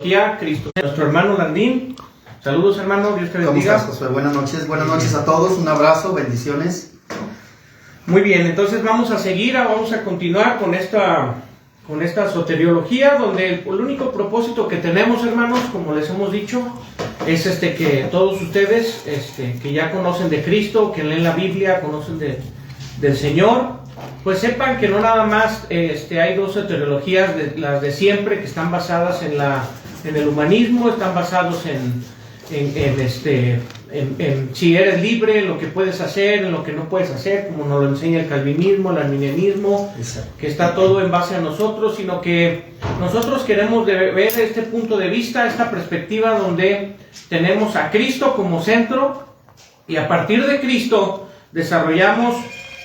Cristo. Nuestro hermano Landín. Saludos, hermano, Dios te bendiga. ¿Cómo estás, Josué? Buenas noches a todos, un abrazo, bendiciones. Muy bien, entonces vamos a seguir, vamos a continuar con esta soteriología, donde el único propósito que tenemos, hermanos, como les hemos dicho, es que todos ustedes que ya conocen de Cristo, que leen la Biblia, conocen del Señor, pues sepan que no nada más hay dos soteriologías, las de siempre, que están basadas en el humanismo, están basados en si eres libre, en lo que puedes hacer, en lo que no puedes hacer, como nos lo enseña el calvinismo, el arminianismo, que está todo en base a nosotros, sino que nosotros queremos ver este punto de vista, esta perspectiva donde tenemos a Cristo como centro, y a partir de Cristo desarrollamos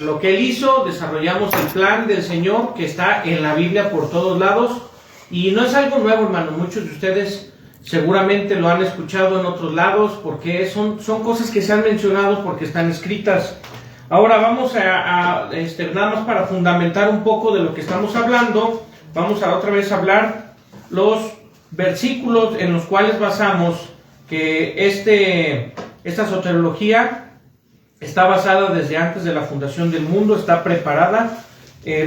lo que Él hizo, desarrollamos el plan del Señor que está en la Biblia por todos lados, y no es algo nuevo, hermano. Muchos de ustedes seguramente lo han escuchado en otros lados, porque son cosas que se han mencionado porque están escritas. Ahora vamos a nada más para fundamentar un poco de lo que estamos hablando, vamos a otra vez hablar los versículos en los cuales basamos que esta soteriología está basada desde antes de la fundación del mundo, está preparada.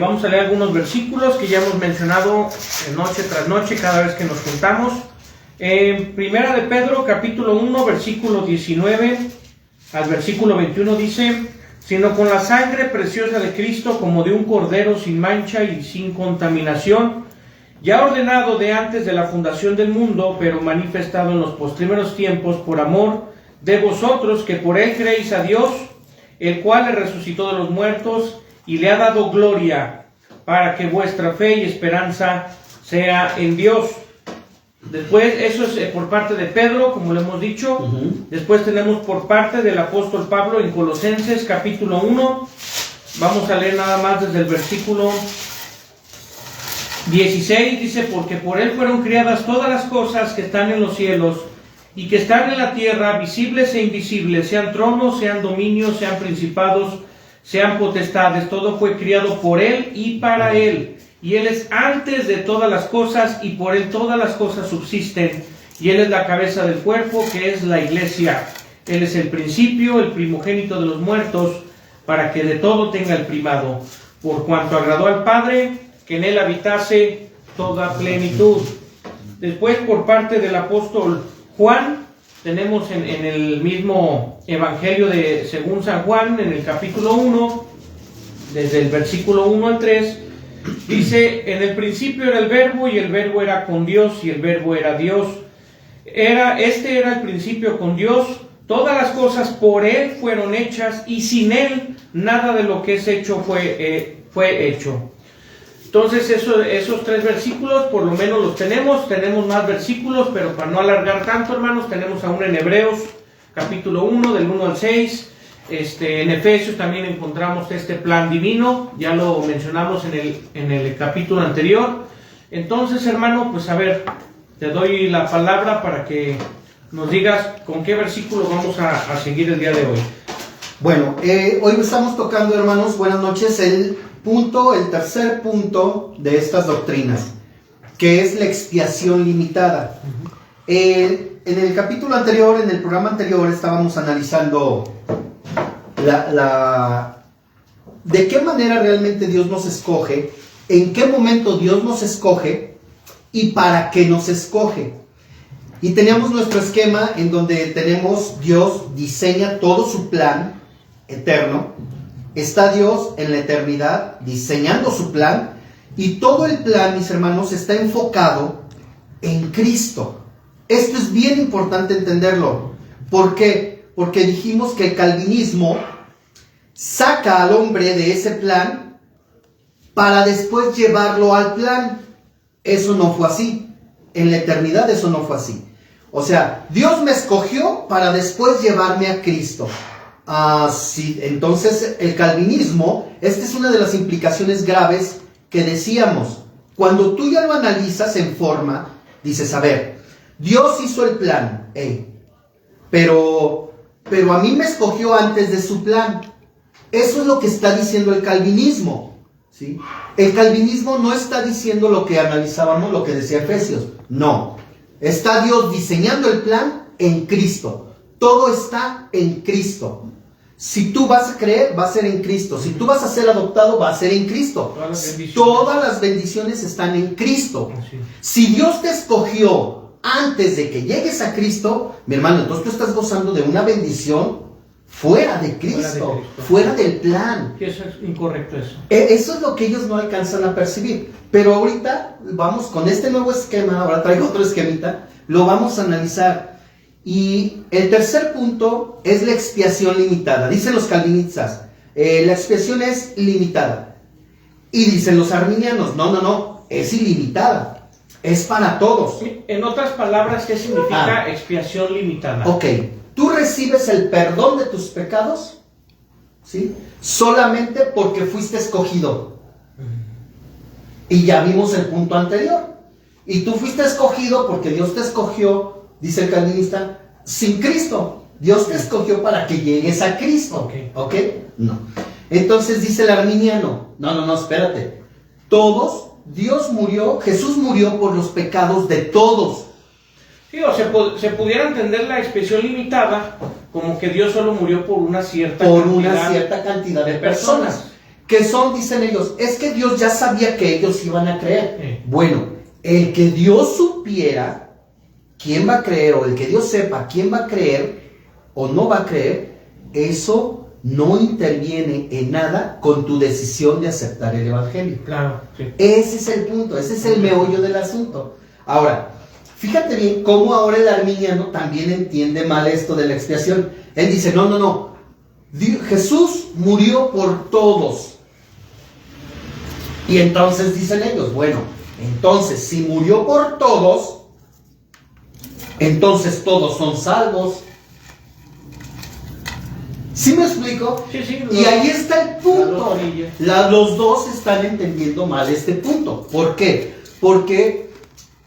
Vamos a leer algunos versículos que ya hemos mencionado noche tras noche cada vez que nos juntamos. Primera de Pedro, capítulo 1, versículo 19 al versículo 21 dice: sino con la sangre preciosa de Cristo, como de un cordero sin mancha y sin contaminación, ya ordenado de antes de la fundación del mundo, pero manifestado en los postreros tiempos por amor de vosotros, que por él creéis a Dios, el cual le resucitó de los muertos y le ha dado gloria, para que vuestra fe y esperanza sea en Dios. Después, eso es por parte de Pedro, como lo hemos dicho. Después tenemos por parte del apóstol Pablo en Colosenses capítulo 1. Vamos a leer nada más desde el versículo 16. Dice: porque por él fueron criadas todas las cosas que están en los cielos y que están en la tierra, visibles e invisibles, sean tronos, sean dominios, sean principados, sean potestades. Todo fue criado por él y para él. Y él es antes de todas las cosas, y por él todas las cosas subsisten. Y él es la cabeza del cuerpo, que es la iglesia. Él es el principio, el primogénito de los muertos, para que de todo tenga el primado. Por cuanto agradó al Padre, que en él habitase toda plenitud. Después, por parte del apóstol Juan, tenemos en el mismo evangelio según San Juan, en el capítulo 1, desde el versículo 1 al 3, dice: en el principio era el verbo, y el verbo era con Dios, y el verbo era Dios. Era el principio con Dios. Todas las cosas por él fueron hechas, y sin él nada de lo que es hecho fue hecho. Entonces esos tres versículos por lo menos los tenemos más versículos, pero para no alargar tanto, hermanos, tenemos aún en Hebreos capítulo 1 del 1 al 6, en Efesios también encontramos este plan divino, ya lo mencionamos en el capítulo anterior. Entonces, hermano, pues a ver, te doy la palabra para que nos digas con qué versículo vamos a seguir el día de hoy. Bueno, hoy estamos tocando, hermanos, buenas noches, el tercer punto de estas doctrinas, que es la expiación limitada. En el capítulo anterior, en el programa anterior, estábamos analizando de qué manera realmente Dios nos escoge, en qué momento Dios nos escoge y para qué nos escoge. Y teníamos nuestro esquema en donde tenemos: Dios diseña todo su plan eterno. Está Dios en la eternidad diseñando su plan, y todo el plan, mis hermanos, está enfocado en Cristo. Esto es bien importante entenderlo. ¿Por qué? Porque dijimos que el calvinismo saca al hombre de ese plan para después llevarlo al plan. Eso no fue así. En la eternidad eso no fue así. O sea, Dios me escogió para después llevarme a Cristo. Sí, entonces el calvinismo, esta es una de las implicaciones graves que decíamos. Cuando tú ya lo analizas en forma, dices: a ver, Dios hizo el plan, pero a mí me escogió antes de su plan. Eso es lo que está diciendo el calvinismo, ¿sí? El calvinismo no está diciendo lo que analizábamos, lo que decía Efesios. No. Está Dios diseñando el plan en Cristo. Todo está en Cristo. Si tú vas a creer, va a ser en Cristo. Si tú vas a ser adoptado, va a ser en Cristo. Todas las bendiciones están en Cristo. Si Dios te escogió antes de que llegues a Cristo, mi hermano, entonces tú estás gozando de una bendición fuera de Cristo, fuera del plan. Y eso es incorrecto eso. Eso es lo que ellos no alcanzan a percibir. Pero ahorita vamos con este nuevo esquema, ahora traigo otro esquemita, lo vamos a analizar. Y el tercer punto es la expiación limitada. Dicen los calvinistas, la expiación es limitada. Y dicen los arminianos, no, es ilimitada. Es para todos. En otras palabras, ¿qué significa expiación limitada? Ok, tú recibes el perdón de tus pecados, ¿sí? Solamente porque fuiste escogido. Y ya vimos el punto anterior. Y tú fuiste escogido porque Dios te escogió, dice el calvinista, sin Cristo. Dios te escogió para que llegues a Cristo. ¿Ok? No. Entonces dice el arminiano, no, espérate. Todos, Dios murió, Jesús murió por los pecados de todos. Sí, o se pudiera entender la expresión limitada como que Dios solo murió por una cierta cantidad de personas. Que son, dicen ellos, es que Dios ya sabía que ellos iban a creer. Bueno, el que Dios supiera quién va a creer, o el que Dios sepa quién va a creer o no va a creer, eso no interviene en nada con tu decisión de aceptar el Evangelio. Claro, sí. Ese es el punto, ese es el meollo del asunto. Ahora, fíjate bien cómo ahora el arminiano también entiende mal esto de la expiación. Él dice, no, Jesús murió por todos. Y entonces dicen ellos, bueno, entonces si murió por todos, entonces todos son salvos. ¿Sí me explico? Sí, y ahí está el punto. Los dos están entendiendo mal este punto. ¿Por qué? Porque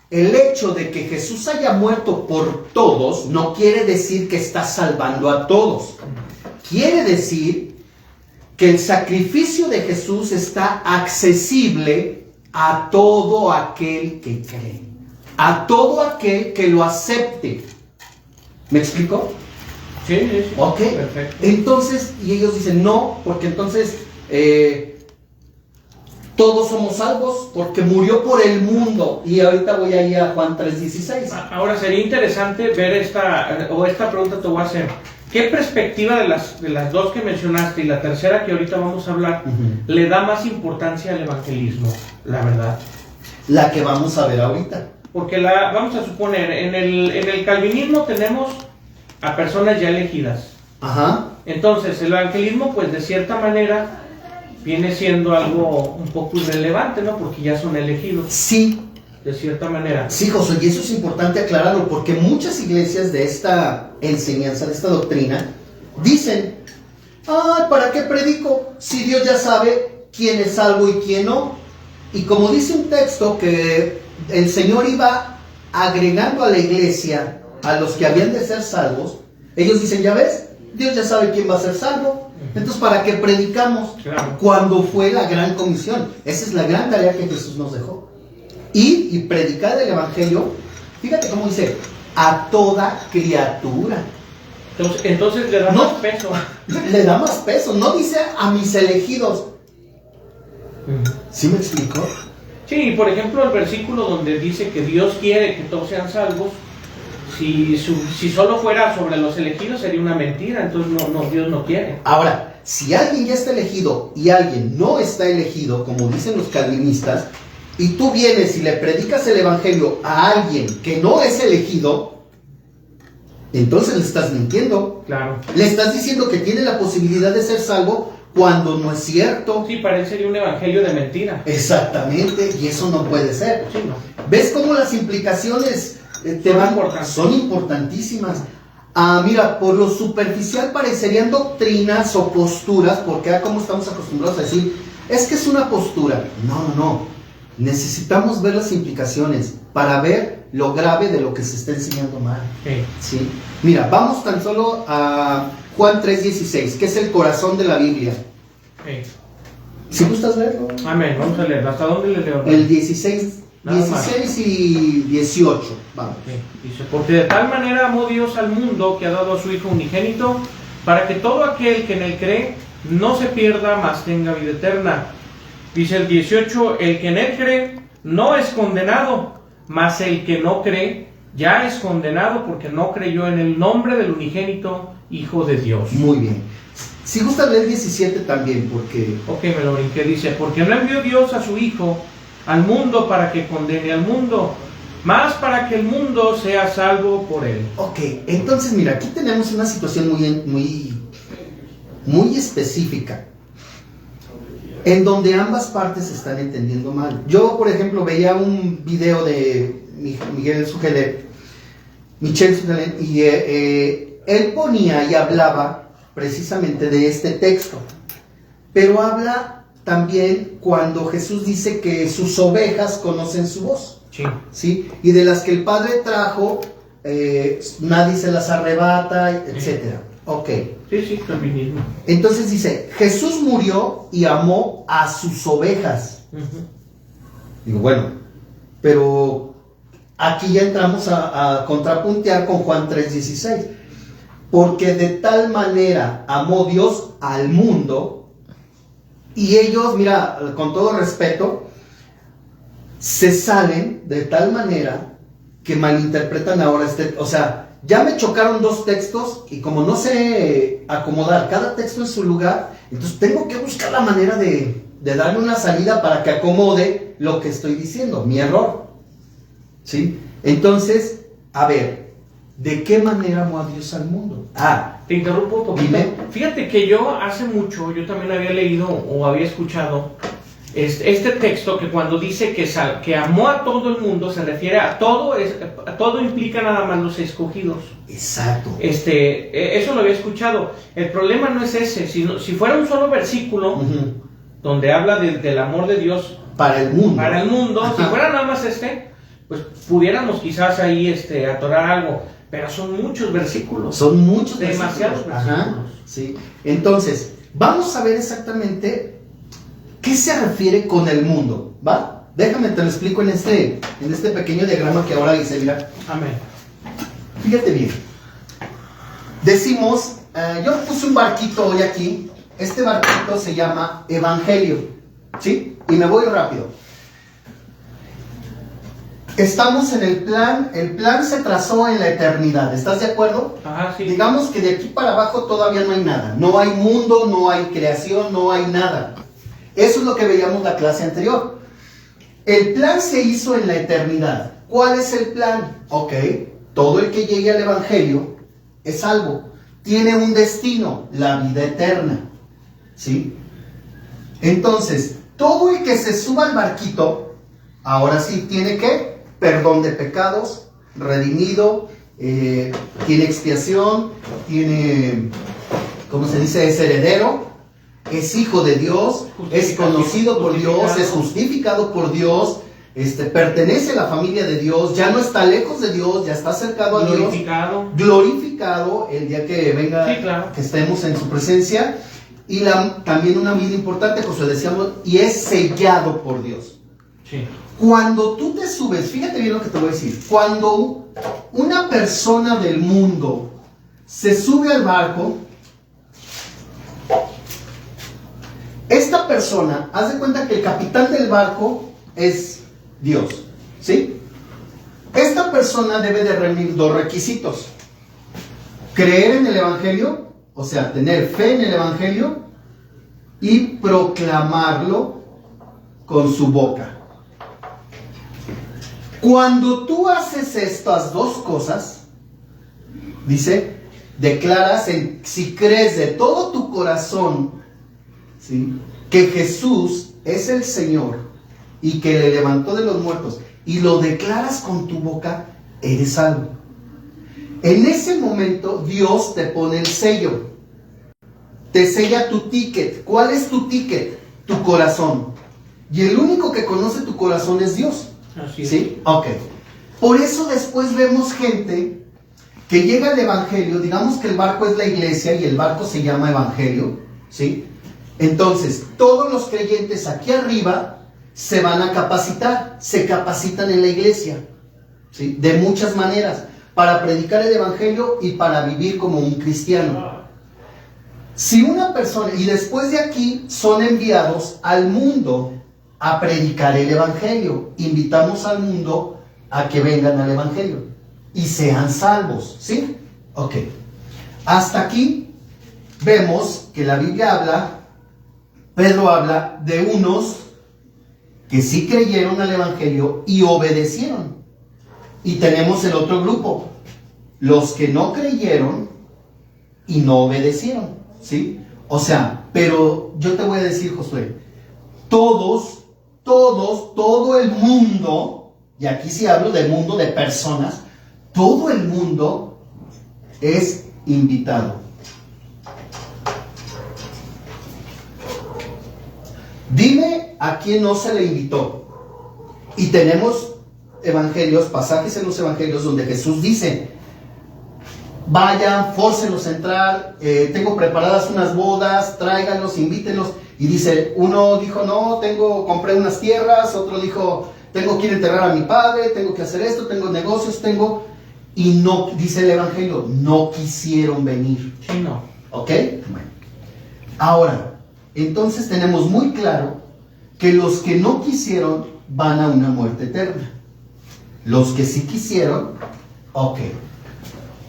el hecho de que Jesús haya muerto por todos no quiere decir que está salvando a todos. Quiere decir que el sacrificio de Jesús está accesible a todo aquel que cree, a todo aquel que lo acepte. ¿Me explico? Sí. Ok, perfecto. Entonces, y ellos dicen no, porque entonces todos somos salvos porque murió por el mundo. Y ahorita voy a ir a Juan 3:16. Ahora sería interesante ver esta pregunta te voy a hacer. ¿Qué perspectiva de las dos que mencionaste y la tercera que ahorita vamos a hablar le da más importancia al evangelismo, la verdad? La que vamos a ver ahorita. Porque vamos a suponer, en el calvinismo tenemos a personas ya elegidas. Ajá. Entonces, el evangelismo, pues de cierta manera, viene siendo algo un poco irrelevante, ¿no? Porque ya son elegidos. Sí. De cierta manera. Sí, José, y eso es importante aclararlo, porque muchas iglesias de esta enseñanza, de esta doctrina, dicen, ¿para qué predico? Si Dios ya sabe quién es salvo y quién no. Y como dice un texto que el Señor iba agregando a la iglesia a los que habían de ser salvos, ellos dicen, ¿ya ves? Dios ya sabe quién va a ser salvo. Entonces, ¿para qué predicamos? Claro. Cuando fue la gran comisión. Esa es la gran tarea que Jesús nos dejó. Ir y predicar el Evangelio, fíjate cómo dice, a toda criatura. Entonces le da más peso. Le da más peso, no dice a mis elegidos. ¿Sí me explico? Sí, por ejemplo, el versículo donde dice que Dios quiere que todos sean salvos, si solo fuera sobre los elegidos sería una mentira, entonces no, Dios no quiere. Ahora, si alguien ya está elegido y alguien no está elegido, como dicen los calvinistas, y tú vienes y le predicas el evangelio a alguien que no es elegido, entonces le estás mintiendo. Claro. Le estás diciendo que tiene la posibilidad de ser salvo cuando no es cierto. Sí, parecería un evangelio de mentira. Exactamente, y eso no puede ser. Sí, no. ¿Ves cómo las implicaciones son importantísimas? Mira, por lo superficial parecerían doctrinas o posturas, porque como estamos acostumbrados a decir, es que es una postura. No. Necesitamos ver las implicaciones para ver lo grave de lo que se está enseñando mal. ¿Sí? Mira, vamos tan solo a Juan 3:16, que es el corazón de la Biblia. ¿Sí gustas leerlo? Amén, vamos a leer. ¿Hasta dónde le leo? El 16. 16 y 18. Vamos. Sí. Dice, porque de tal manera amó Dios al mundo que ha dado a su Hijo unigénito, para que todo aquel que en él cree no se pierda, mas tenga vida eterna. Dice el 18, el que en él cree no es condenado, mas el que no cree ya es condenado porque no creyó en el nombre del unigénito Hijo de Dios. Muy bien. Si gusta leer 17 también, porque... Ok, me lo brinqué. Dice, porque no envió Dios a su Hijo al mundo para que condene al mundo, más para que el mundo sea salvo por él. Ok, entonces mira, aquí tenemos una situación muy específica, en donde ambas partes se están entendiendo mal. Yo, por ejemplo, veía un video de Michel Sugelet, y él ponía y hablaba precisamente de este texto, pero habla también cuando Jesús dice que sus ovejas conocen su voz, Sí. ¿sí? Y de las que el Padre trajo, nadie se las arrebata, etcétera. Ok. Sí, calvinismo. Entonces dice, Jesús murió y amó a sus ovejas. Digo, bueno, pero aquí ya entramos a contrapuntear con Juan 3:16. Porque de tal manera amó Dios al mundo, y ellos, mira, con todo respeto, se salen de tal manera que malinterpretan ahora o sea, ya me chocaron dos textos, y como no sé acomodar cada texto en su lugar, entonces tengo que buscar la manera de darle una salida para que acomode lo que estoy diciendo, mi error, ¿sí? Entonces, a ver, ¿de qué manera amó a Dios al mundo? Te interrumpo un poquito. Dime. Fíjate que yo hace mucho, yo también había leído o había escuchado este texto que cuando dice que amó a todo el mundo, se refiere a todo, todo implica nada más los escogidos. Exacto. Eso lo había escuchado. El problema no es ese, sino si fuera un solo versículo donde habla del amor de Dios para el mundo. Para el mundo, Ajá. si fuera nada más pues pudiéramos quizás ahí atorar algo. Pero son muchos versículos. Son muchos demasiados versículos. Ajá, sí. Entonces, vamos a ver exactamente qué se refiere con el mundo, ¿va? Déjame te lo explico en este pequeño diagrama que ahora hice, mira. Amén. Fíjate bien. Decimos, yo puse un barquito hoy aquí. Este barquito se llama Evangelio, ¿sí? Y me voy rápido. Estamos en el plan se trazó en la eternidad, ¿estás de acuerdo? Ajá, sí. Digamos que de aquí para abajo todavía no hay nada, no hay mundo, no hay creación, no hay nada. Eso es lo que veíamos la clase anterior. El plan se hizo en la eternidad. ¿Cuál es el plan? Ok, todo el que llegue al Evangelio es salvo, tiene un destino, la vida eterna, ¿sí? Entonces, todo el que se suba al barquito, ahora sí, tiene que perdón de pecados, redimido, tiene expiación, tiene, ¿cómo se dice? Es heredero, es hijo de Dios, es conocido por Dios, es justificado por Dios, pertenece a la familia de Dios, ya no está lejos de Dios, ya está acercado a Dios, glorificado el día que venga, sí, claro, que estemos en su presencia. Y también una vida importante, José, decíamos, y es sellado por Dios. Sí. Cuando tú te subes, fíjate bien lo que te voy a decir, cuando una persona del mundo se sube al barco, esta persona, haz de cuenta que el capitán del barco es Dios, ¿sí? Esta persona debe de reunir dos requisitos: creer en el Evangelio, o sea, tener fe en el Evangelio, y proclamarlo con su boca. Cuando tú haces estas dos cosas, dice, declaras, si crees de todo tu corazón, ¿sí?, que Jesús es el Señor y que le levantó de los muertos, y lo declaras con tu boca, eres salvo. En ese momento Dios te pone el sello, te sella tu ticket. ¿Cuál es tu ticket? Tu corazón. Y el único que conoce tu corazón es Dios. Así es. ¿Sí? Ok. Por eso después vemos gente que llega al Evangelio, digamos que el barco es la iglesia y el barco se llama Evangelio, ¿sí? Entonces, todos los creyentes aquí arriba se van a capacitar, se capacitan en la iglesia, ¿sí? De muchas maneras, para predicar el evangelio y para vivir como un cristiano. Si una persona, y después de aquí son enviados al mundo a predicar el evangelio, invitamos al mundo a que vengan al evangelio y sean salvos, ¿sí? Ok. Hasta aquí vemos que la Biblia habla, Pedro habla de unos que sí creyeron al evangelio y obedecieron. Y tenemos el otro grupo, los que no creyeron y no obedecieron, ¿sí? O sea, pero yo te voy a decir, Josué, todo el mundo, y aquí sí hablo del mundo de personas, todo el mundo es invitado. Dime a quién no se le invitó. Y tenemos evangelios, pasajes en los evangelios donde Jesús dice: vayan, fórcenlos a entrar, tengo preparadas unas bodas, tráiganlos, invítenlos. Y dice, uno dijo, no, compré unas tierras, otro dijo, tengo que ir a enterrar a mi padre, tengo que hacer esto, tengo negocios, y no, dice el evangelio, no quisieron venir. Sí, no. ¿Ok? Bueno. Ahora, entonces tenemos muy claro que los que no quisieron van a una muerte eterna. Los que sí quisieron, ok.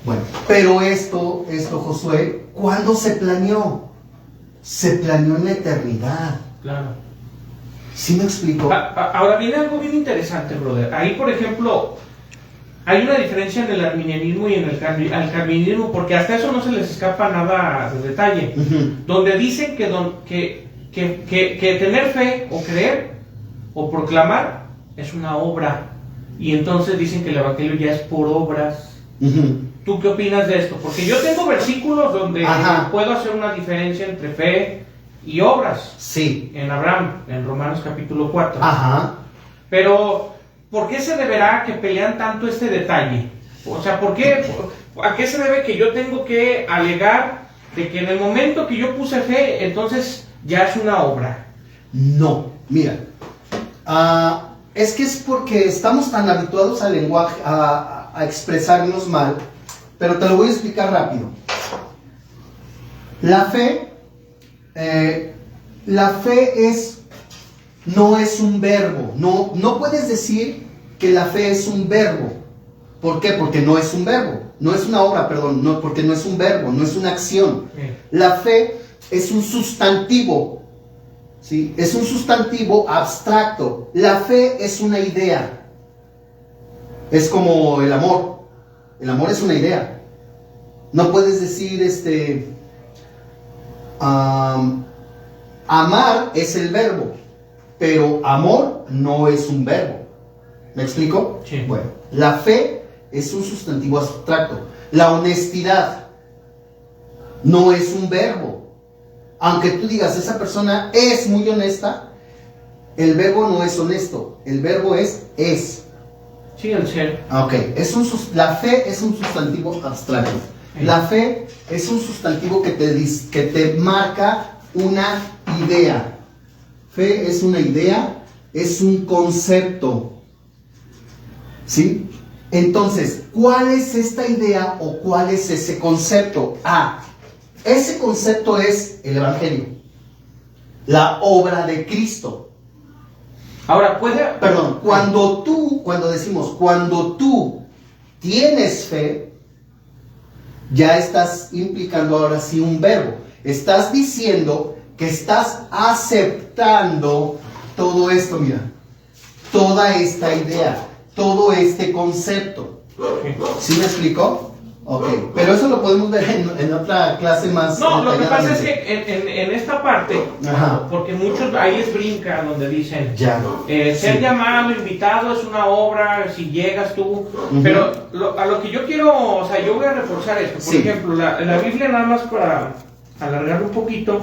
Bueno, pero esto, Josué, ¿cuándo se planeó? Se planeó en la eternidad. Claro. ¿Sí me explico? Ahora viene algo bien interesante, brother. Ahí, por ejemplo, hay una diferencia en el arminianismo y en el calvinismo, porque hasta eso no se les escapa nada de detalle. Donde dicen que tener fe o creer o proclamar es una obra. Y entonces dicen que el evangelio ya es por obras. ¿Tú qué opinas de esto? Porque yo tengo versículos donde puedo hacer una diferencia entre fe y obras. Sí. En Abraham, en Romanos capítulo 4. Ajá. Pero, ¿por qué se deberá que pelean tanto este detalle? O sea, ¿a qué se debe que yo tengo que alegar de que en el momento que yo puse fe, entonces ya es una obra? No, mira. Es que es porque estamos tan habituados al lenguaje, a expresarnos mal, pero te lo voy a explicar rápido. La fe no es un verbo. No puedes decir que la fe es un verbo. ¿Por qué? Porque no es un verbo. No es una obra, perdón. No, porque no es un verbo, no es una acción. La fe es un sustantivo. ¿Sí? Es un sustantivo abstracto. La fe es una idea. Es como el amor. El amor es una idea. No puedes decir amar es el verbo, pero amor no es un verbo. ¿Me explico? Sí. Bueno, la fe es un sustantivo abstracto. La honestidad no es un verbo. Aunque tú digas, esa persona es muy honesta, el verbo no es honesto, el verbo es. Sí, el ser. Ok, la fe es un sustantivo abstracto. Sí. La fe es un sustantivo que te marca una idea. Fe es una idea, es un concepto. ¿Sí? Entonces, ¿cuál es esta idea o cuál es ese concepto? Ese concepto es el evangelio, la obra de Cristo. Ahora, cuando tú tienes fe, ya estás implicando ahora sí un verbo. Estás diciendo que estás aceptando todo esto, mira, toda esta idea, todo este concepto. ¿Sí me explico? Ok, pero eso lo podemos ver en otra clase más. No, lo que pasa es que en esta parte, porque muchos ahí brinca donde dicen ser llamado, invitado es una obra, si llegas tú, pero a lo que yo quiero, o sea, yo voy a reforzar esto. Por ejemplo, la Biblia, nada más para alargar un poquito,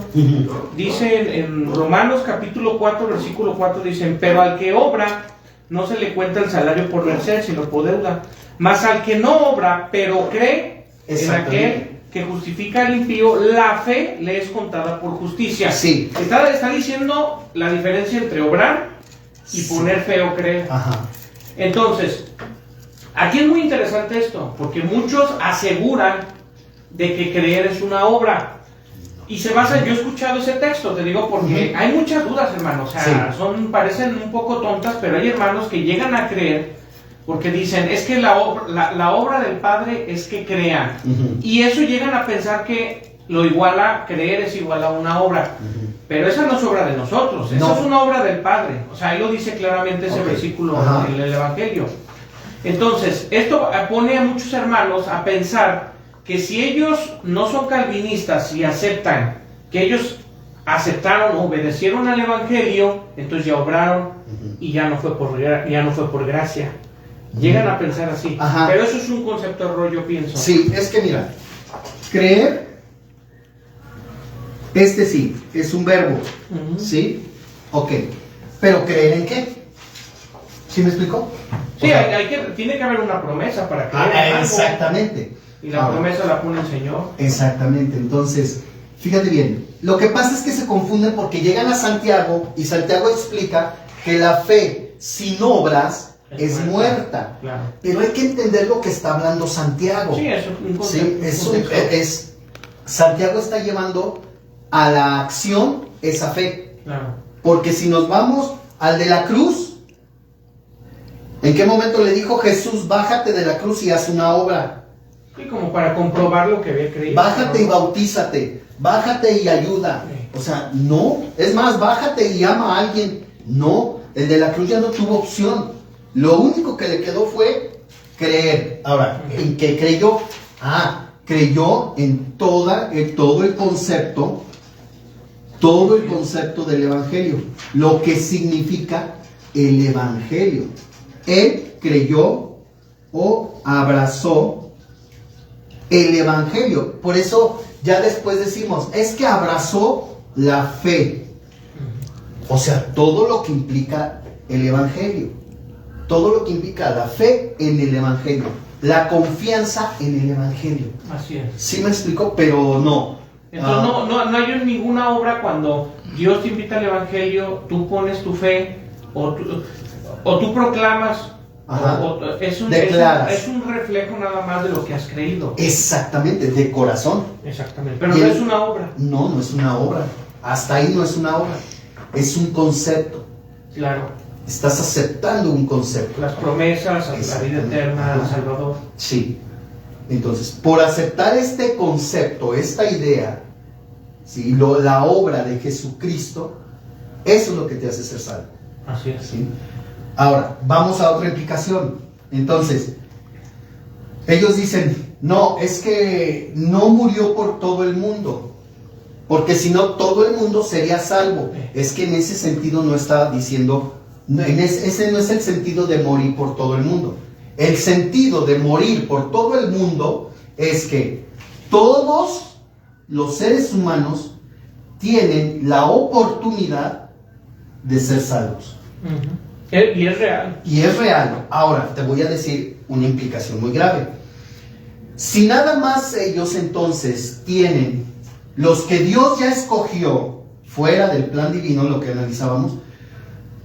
dice en Romanos capítulo 4, versículo 4, dicen, pero al que obra no se le cuenta el salario por merced, sino por deuda. Mas al que no obra, pero cree en aquel que justifica al impío, la fe le es contada por justicia. Sí. Está diciendo la diferencia entre obrar y poner fe o creer. Ajá. Entonces, aquí es muy interesante esto, porque muchos aseguran de que creer es una obra. Y se basa, yo he escuchado ese texto, te digo, porque hay muchas dudas, hermanos. O sea, parecen un poco tontas, pero hay hermanos que llegan a creer porque dicen, es que la obra del Padre es que crean. Y eso llegan a pensar que lo iguala, creer es igual a una obra. Pero esa no es obra de nosotros, esa es una obra del Padre. O sea, ahí lo dice claramente ese versículo en el Evangelio. Entonces, esto pone a muchos hermanos a pensar que si ellos no son calvinistas y aceptan que ellos aceptaron, obedecieron al Evangelio, entonces ya obraron y ya no fue por gracia. Llegan a pensar así. Pero eso es un concepto erróneo, yo pienso. Sí, es que mira, creer, sí, es un verbo, ¿sí? Ok, pero ¿creer en qué? ¿Sí me explicó? Sí, tiene que haber una promesa para creer en algo. Exactamente. Y la promesa la pone el Señor. Exactamente, entonces, fíjate bien, lo que pasa es que se confunden porque llegan a Santiago y Santiago explica que la fe sin obras es muerta. Claro. Pero hay que entender lo que está hablando Santiago. Sí, eso es un concepto. Santiago está llevando a la acción esa fe. Claro. Porque si nos vamos al de la cruz, ¿en qué momento le dijo Jesús, bájate de la cruz y haz una obra? Y como para comprobar lo que había creído. Bájate y bautízate, bájate y ayuda. O sea, no, es más, bájate y ama a alguien. No, el de la cruz ya no tuvo opción. Lo único que le quedó fue creer. Ahora, ¿en qué creyó? Creyó en todo el concepto del Evangelio, lo que significa el Evangelio. Él creyó o abrazó el Evangelio. Por eso ya después decimos, es que abrazó la fe. O sea, todo lo que implica el Evangelio, todo lo que implica la fe en el Evangelio, la confianza en el Evangelio. Así es. ¿Sí me explico? Pero no. Entonces no hay ninguna obra cuando Dios te invita al Evangelio, tú pones tu fe o tú proclamas. Es un reflejo nada más de lo que has creído. Exactamente, de corazón. Exactamente. Pero no es una obra. No es una obra. Hasta ahí no es una obra. Es un concepto. Claro. Estás aceptando un concepto. Las promesas, la vida eterna, al Salvador. Sí. Entonces, por aceptar este concepto, esta idea, ¿sí? La obra de Jesucristo, eso es lo que te hace ser salvo. Así es. ¿Sí? Ahora, vamos a otra implicación. Entonces, ellos dicen, no, es que no murió por todo el mundo, porque si no, todo el mundo sería salvo. Es que en ese sentido no está diciendo, ese no es el sentido de morir por todo el mundo. El sentido de morir por todo el mundo es que todos los seres humanos tienen la oportunidad de ser salvos. Y es real. Y es real. Ahora, te voy a decir una implicación muy grave. Si nada más ellos entonces tienen los que Dios ya escogió, fuera del plan divino, lo que analizábamos,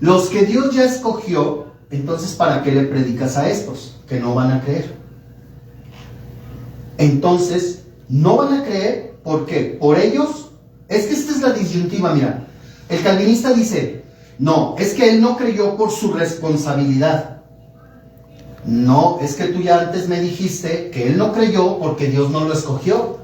los que Dios ya escogió, entonces ¿para qué le predicas a estos que no van a creer? Entonces, no van a creer, ¿por qué? Por ellos, es que esta es la disyuntiva, mira. El calvinista dice, no, es que él no creyó por su responsabilidad. No, es que tú ya antes me dijiste que él no creyó porque Dios no lo escogió.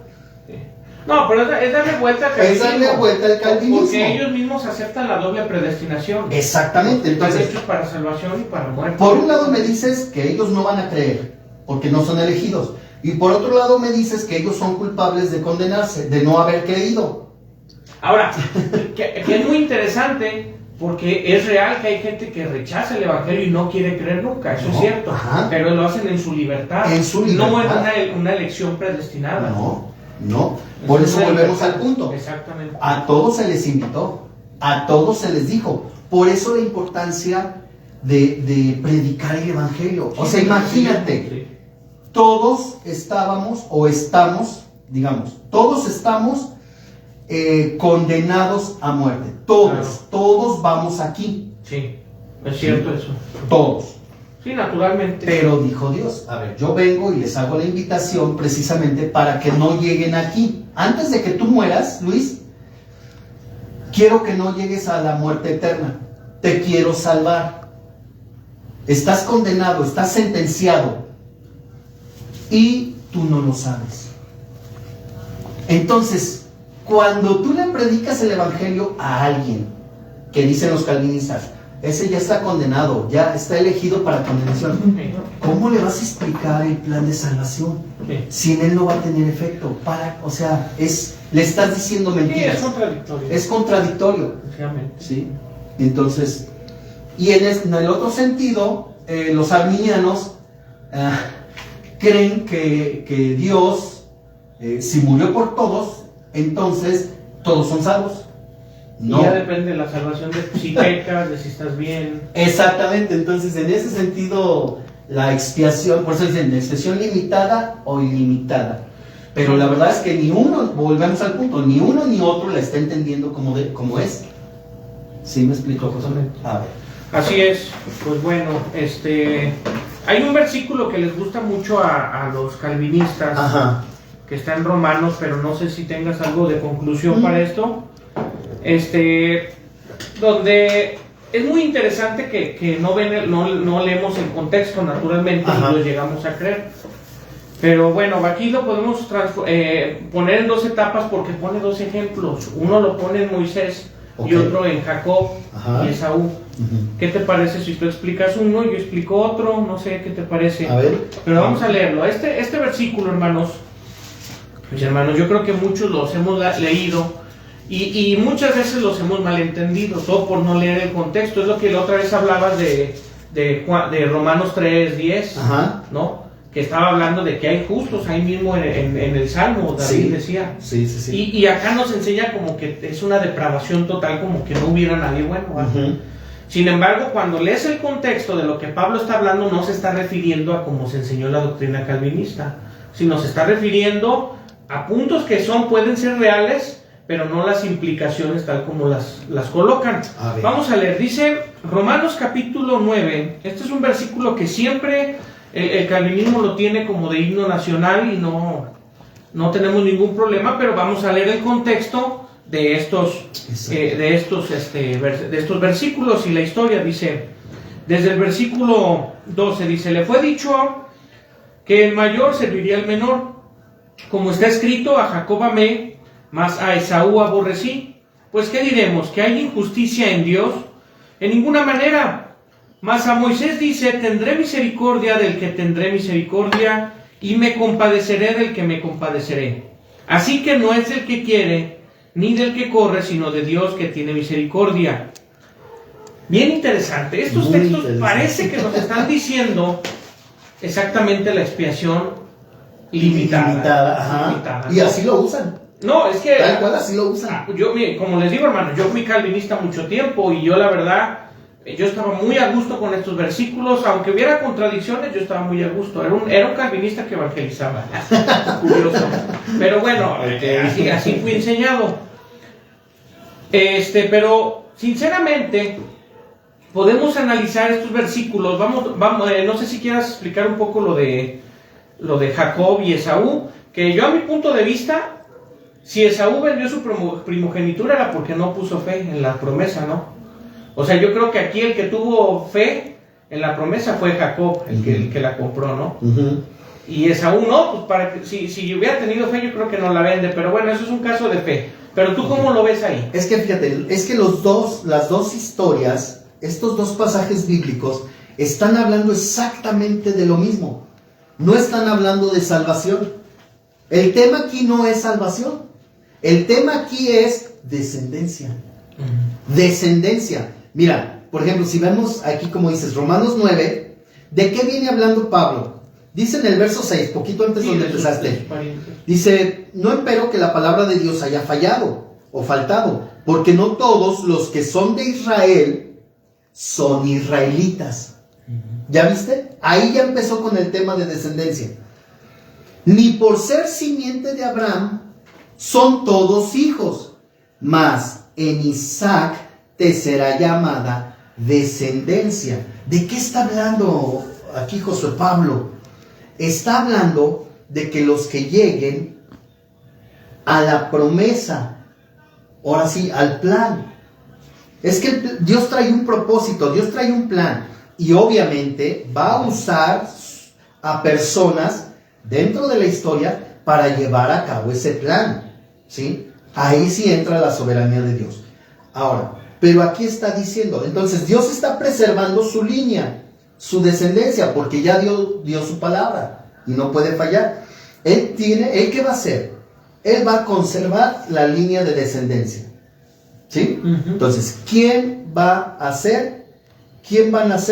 No, pero es darle vuelta al calvinismo. Es darle vuelta al calvinismo. Porque ellos mismos aceptan la doble predestinación. Exactamente. Entonces, están hechos para salvación y para muerte. Por un lado me dices que ellos no van a creer porque no son elegidos. Y por otro lado me dices que ellos son culpables de condenarse, de no haber creído. Ahora, que es muy interesante, porque es real que hay gente que rechaza el Evangelio y no quiere creer nunca, eso es cierto. Pero lo hacen en su libertad. En su libertad. No es una elección predestinada. No. Por eso volvemos al punto. Exactamente. A todos se les invitó, a todos se les dijo. Por eso la importancia de predicar el Evangelio. O sea, imagínate. Todos estábamos o estamos, digamos, todos estamos condenados a muerte. Todos vamos aquí. Sí. Es cierto eso. Todos. Sí, naturalmente. Pero dijo Dios, a ver, yo vengo y les hago la invitación precisamente para que no lleguen aquí. Antes de que tú mueras, Luis, quiero que no llegues a la muerte eterna. Te quiero salvar. Estás condenado, estás sentenciado. Y tú no lo sabes. Entonces, cuando tú le predicas el evangelio a alguien, que dicen los calvinistas, ese ya está condenado, ya está elegido para condenación, ¿cómo le vas a explicar el plan de salvación? Si en él no va a tener efecto. O sea, le estás diciendo mentiras. Sí, es contradictorio. Es contradictorio. ¿Sí? Entonces, y en el otro sentido, los arminianos creen que Dios, si murió por todos, entonces todos son salvos. No. Ya depende de la salvación de si pecas, de si estás bien. Exactamente, entonces en ese sentido la expiación, por eso dicen expiación limitada o ilimitada. Pero la verdad es que ni uno, volvemos al punto, ni uno ni otro la está entendiendo como es. ¿Sí me explico? A ver. Así es, pues bueno, hay un versículo que les gusta mucho a los calvinistas. Ajá. Que está en Romanos, pero no sé si tengas algo de conclusión para esto. Donde es muy interesante que no leemos el contexto naturalmente. Ajá. Y lo llegamos a creer. Pero bueno, aquí lo podemos poner en dos etapas porque pone dos ejemplos. Uno lo pone en Moisés, okay, y otro en Jacob. Ajá. Y Esaú. Uh-huh. ¿Qué te parece si tú explicas uno y yo explico otro? No sé, ¿qué te parece? A ver. Pero vamos a leerlo. Este versículo, hermanos, mis hermanos, yo creo que muchos los hemos leído y muchas veces los hemos malentendido, todo por no leer el contexto. Es lo que la otra vez hablabas de Romanos 3:10, ajá, ¿no? Que estaba hablando de que hay justos ahí mismo en el Salmo, David, sí, decía. Sí. Y acá nos enseña como que es una depravación total, como que no hubiera nadie bueno. Uh-huh. Sin embargo, cuando lees el contexto de lo que Pablo está hablando, no se está refiriendo a cómo se enseñó la doctrina calvinista, sino se está refiriendo a puntos que pueden ser reales, pero no las implicaciones tal como las colocan. Vamos a leer, dice Romanos capítulo 9, este es un versículo que siempre el calvinismo lo tiene como de himno nacional y no tenemos ningún problema, pero vamos a leer el contexto de estos versículos y la historia. Dice, desde el versículo 12, dice, le fue dicho que el mayor serviría al menor, como está escrito, a Jacob amé, mas a Esaú aborrecí. Pues ¿qué diremos? ¿Que hay injusticia en Dios? En ninguna manera. Mas a Moisés dice, tendré misericordia del que tendré misericordia, y me compadeceré del que me compadeceré. Así que no es del que quiere, ni del que corre, sino de Dios que tiene misericordia. Bien interesante. Estos textos parece que nos están diciendo exactamente la expiación limitada. Ajá. Limitada, ¿no? Y así lo usan. No, es que tal cual así lo usan. Yo, como les digo, hermano, yo fui calvinista mucho tiempo y yo la verdad, yo estaba muy a gusto con estos versículos, aunque hubiera contradicciones, yo estaba muy a gusto. Era un calvinista que evangelizaba. Curioso. Pero bueno, así fui enseñado. Pero sinceramente podemos analizar estos versículos. Vamos, no sé si quieras explicar un poco lo de Jacob y Esaú, que yo a mi punto de vista, si Esaú vendió su primogenitura era porque no puso fe en la promesa, ¿no? O sea, yo creo que aquí el que tuvo fe en la promesa fue Jacob, el que la compró, ¿no? Uh-huh. Y Esaú no, pues si hubiera tenido fe yo creo que no la vende, pero bueno, eso es un caso de fe. Pero tú, ¿cómo lo ves ahí? Es que fíjate, es que las dos historias, estos dos pasajes bíblicos, están hablando exactamente de lo mismo. No están hablando de salvación. El tema aquí no es salvación. El tema aquí es descendencia. Uh-huh. Descendencia. Mira, por ejemplo, si vemos aquí como dices, Romanos 9, ¿de qué viene hablando Pablo? Dice en el verso 6, poquito antes donde empezaste. Dice, no empero que la palabra de Dios haya fallado o faltado, porque no todos los que son de Israel son israelitas. ¿Ya viste? Ahí ya empezó con el tema de descendencia. Ni por ser simiente de Abraham son todos hijos, mas en Isaac te será llamada descendencia. ¿De qué está hablando aquí Josué Pablo? Está hablando de que los que lleguen a la promesa, ahora sí, al plan. Es que Dios trae un propósito, Dios trae un plan, y obviamente va a usar a personas dentro de la historia para llevar a cabo ese plan, ¿sí? Ahí sí entra la soberanía de Dios. Ahora, pero aquí está diciendo, entonces Dios está preservando su línea, su descendencia, porque ya dio su palabra y no puede fallar. ¿Él qué va a hacer? Él va a conservar la línea de descendencia, ¿sí? Entonces, ¿quién van a ser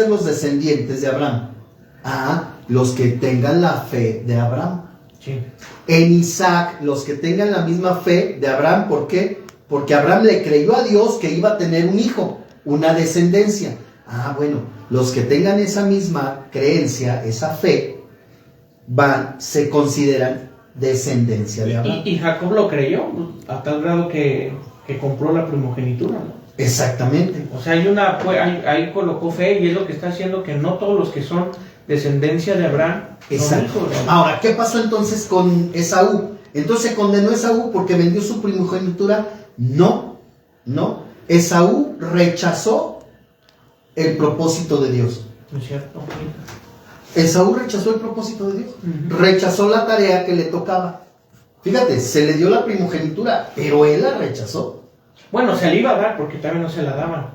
los descendientes de Abraham? Los que tengan la fe de Abraham. Sí. En Isaac, los que tengan la misma fe de Abraham. ¿Por qué? Porque Abraham le creyó a Dios que iba a tener un hijo, una descendencia. Bueno, los que tengan esa misma creencia, esa fe, se consideran descendencia de Abraham. Y Jacob lo creyó a tal grado que compró la primogenitura, ¿no? Exactamente. O sea, ahí colocó fe, y es lo que está haciendo que no todos los que son descendencia de Abraham son hijos de Abraham. Ahora, ¿qué pasó entonces con Esaú? Entonces, ¿se condenó a Esaú porque vendió su primogenitura? No. Esaú rechazó el propósito de Dios. ¿No es cierto? Esaú rechazó el propósito de Dios. Rechazó la tarea que le tocaba. Fíjate, se le dio la primogenitura, pero él la rechazó. Bueno, se le iba a dar porque también no se la daban.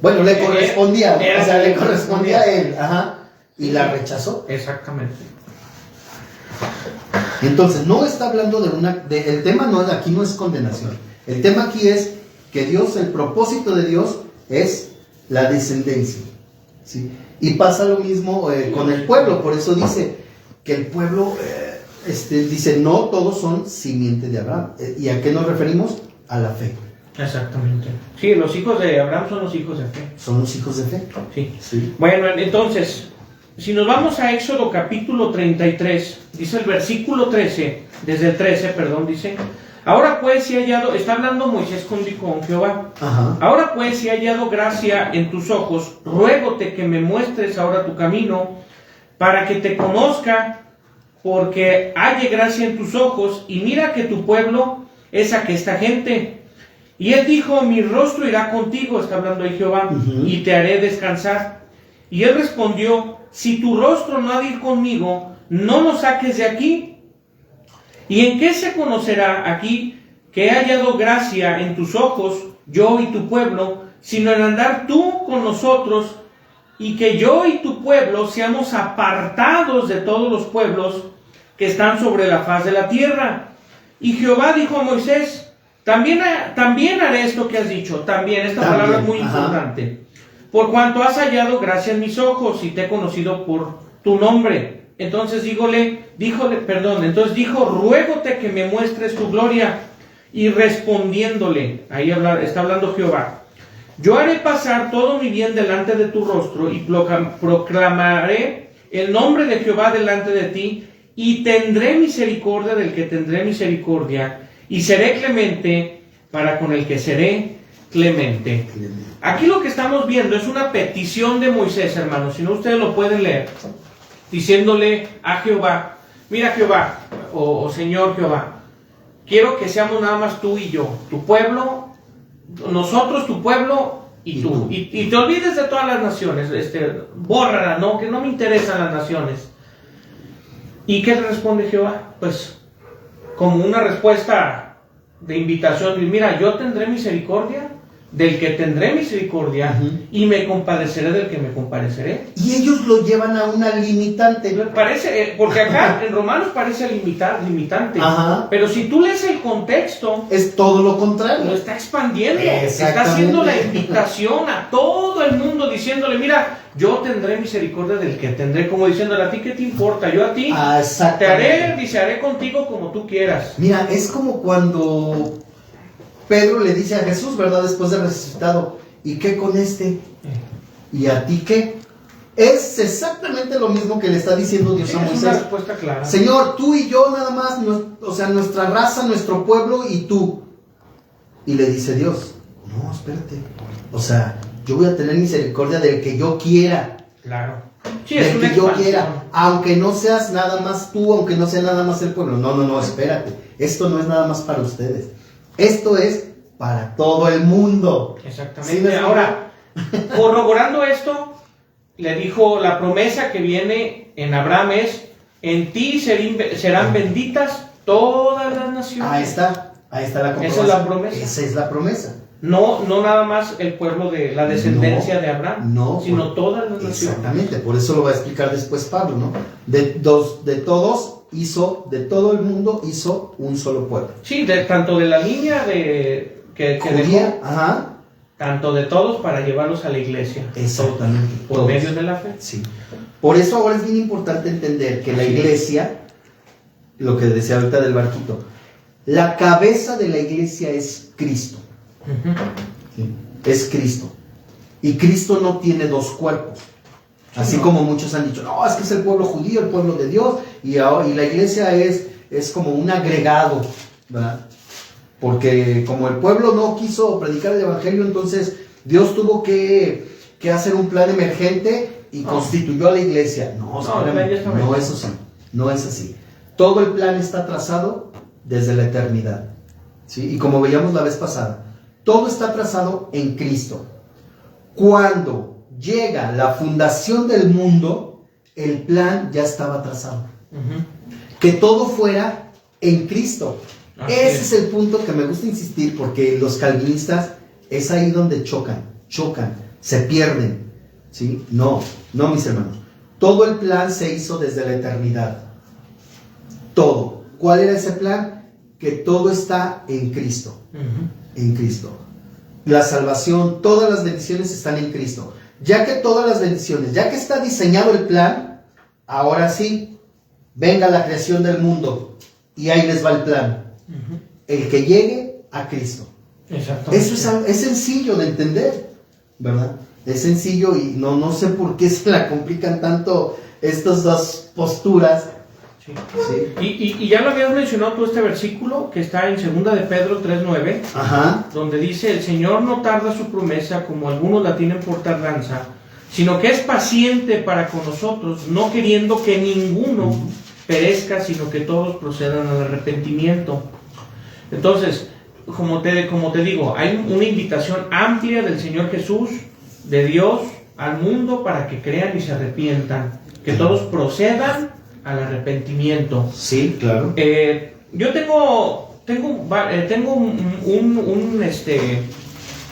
Bueno, le correspondía, le correspondía a él. Y la rechazó. Exactamente. Entonces, no está hablando el tema aquí no es condenación. El tema aquí es que el propósito de Dios es la descendencia, ¿sí? Y pasa lo mismo con el pueblo. Por eso dice que el pueblo, dice, no todos son simiente de Abraham. ¿Y a qué nos referimos? A la fe. Exactamente. Sí, los hijos de Abraham son los hijos de fe. Son los hijos de fe. Sí. Bueno, entonces, si nos vamos a Éxodo capítulo 33, dice el versículo 13, desde el 13, dice: ahora pues, si he hallado, está hablando Moisés con Jehová. Ahora pues, si he hallado gracia en tus ojos, ruégote que me muestres ahora tu camino, para que te conozca, porque halle gracia en tus ojos, y mira que tu pueblo es aquesta gente. Y él dijo: mi rostro irá contigo, está hablando ahí Jehová, y te haré descansar. Y él respondió: si tu rostro no ha de ir conmigo, no nos saques de aquí. ¿Y en qué se conocerá aquí que he hallado gracia en tus ojos, yo y tu pueblo, sino en andar tú con nosotros, y que yo y tu pueblo seamos apartados de todos los pueblos que están sobre la faz de la tierra? Y Jehová dijo a Moisés: también haré esto que has dicho. Esta palabra es muy importante. Por cuanto has hallado gracia en mis ojos y te he conocido por tu nombre. Entonces dijo, ruégote que me muestres tu gloria. Y respondiéndole, ahí está hablando Jehová: yo haré pasar todo mi bien delante de tu rostro, y proclamaré el nombre de Jehová delante de ti, y tendré misericordia del que tendré misericordia, y seré clemente para con el que seré clemente. Aquí lo que estamos viendo es una petición de Moisés, hermanos, si no ustedes lo pueden leer, diciéndole a Jehová: mira, Jehová, o Señor Jehová, quiero que seamos nada más tú y yo, tu pueblo, nosotros, tu pueblo y tú. Y te olvides de todas las naciones, bórrala, ¿no? Que no me interesan las naciones. ¿Y qué le responde Jehová? Pues como una respuesta de invitación: y mira, yo tendré misericordia del que tendré misericordia, y me compadeceré del que me compadeceré. Y ellos lo llevan a una limitante. Parece, porque acá en Romanos parece limitante. Pero si tú lees el contexto, es todo lo contrario. Lo está expandiendo. Está haciendo la invitación a todo el mundo, diciéndole: mira, yo tendré misericordia del que tendré, como diciéndole: a ti qué te importa, yo a ti te haré contigo como tú quieras. Mira, es como cuando Pedro le dice a Jesús, ¿verdad? Después de resucitado: ¿y qué con este? ¿Y a ti qué? Es exactamente lo mismo que le está diciendo Dios a Moisés. Es una respuesta clara. Señor, tú y yo nada más, o sea, nuestra raza, nuestro pueblo y tú. Y le dice Dios: no, espérate. O sea, yo voy a tener misericordia del que yo quiera. Claro. Sí, es del una que yo expansión. quiera, aunque no seas nada más tú, aunque no sea nada más el pueblo. No, espérate. Esto no es nada más para ustedes. Esto es para todo el mundo. Exactamente. ¿Sí? Ahora, corroborando esto, le dijo la promesa que viene en Abraham es: en ti serán benditas todas las naciones. Ahí está la comprobación. Esa es la promesa. Esa es la promesa. No nada más el pueblo de la descendencia de Abraham, sino todas las naciones. Exactamente, por eso lo va a explicar después Pablo, ¿no? De todo el mundo hizo un solo pueblo. Sí, tanto de la línea que Judía, dejó, ajá. tanto de todos para llevarlos a la iglesia. Exactamente. Por todos. medio de la fe. Sí. Por eso ahora es bien importante entender que la iglesia, lo que decía ahorita del barquito, la cabeza de la iglesia es Cristo. Uh-huh. Sí, es Cristo. Y Cristo no tiene dos cuerpos. Así como muchos han dicho, no, es que es el pueblo judío, el pueblo de Dios, y la iglesia es como un agregado, ¿verdad? Porque como el pueblo no quiso predicar el evangelio, entonces Dios tuvo que hacer un plan emergente y constituyó a la iglesia. No es así. No es así. Todo el plan está trazado desde la eternidad. ¿Sí? Y como veíamos la vez pasada, todo está trazado en Cristo. Cuando llega la fundación del mundo, el plan ya estaba trazado. Uh-huh. Que todo fuera en Cristo. Ese es el punto que me gusta insistir, porque los calvinistas es ahí donde chocan, se pierden. ¿Sí? No, mis hermanos. Todo el plan se hizo desde la eternidad. Todo. ¿Cuál era ese plan? Que todo está en Cristo. Uh-huh. En Cristo. La salvación, todas las bendiciones están en Cristo. Ya que todas las bendiciones, ya que está diseñado el plan, ahora sí, venga la creación del mundo y ahí les va el plan. Uh-huh. El que llegue a Cristo. Exactamente. Eso es sencillo de entender, ¿verdad? Es sencillo y no sé por qué se la complican tanto estas dos posturas. Sí. Sí. Y ya lo habías mencionado tú, este versículo que está en 2 de Pedro 3:9, ajá, donde dice: el Señor no tarda su promesa como algunos la tienen por tardanza, sino que es paciente para con nosotros, no queriendo que ninguno perezca, sino que todos procedan al arrepentimiento. Entonces, como te digo, hay una invitación amplia del Señor Jesús, de Dios, al mundo para que crean y se arrepientan, que todos procedan al arrepentimiento. Sí, claro. Yo tengo un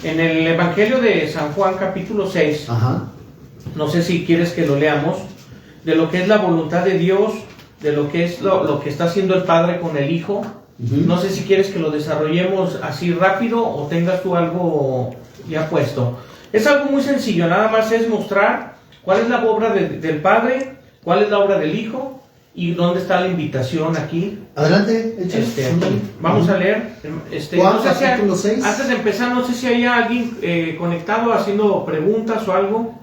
en el Evangelio de San Juan capítulo 6, ajá, no sé si quieres que lo leamos, de lo que es la voluntad de Dios, de lo que es lo que está haciendo el Padre con el Hijo. Uh-huh. No sé si quieres que lo desarrollemos así rápido o tengas tú algo ya puesto. Es algo muy sencillo, nada más es mostrar cuál es la obra del Padre, cuál es la obra del Hijo y dónde está la invitación aquí. Adelante, aquí. Vamos a leer. Juan, no sé capítulo 6. Antes de empezar, no sé si hay alguien conectado haciendo preguntas o algo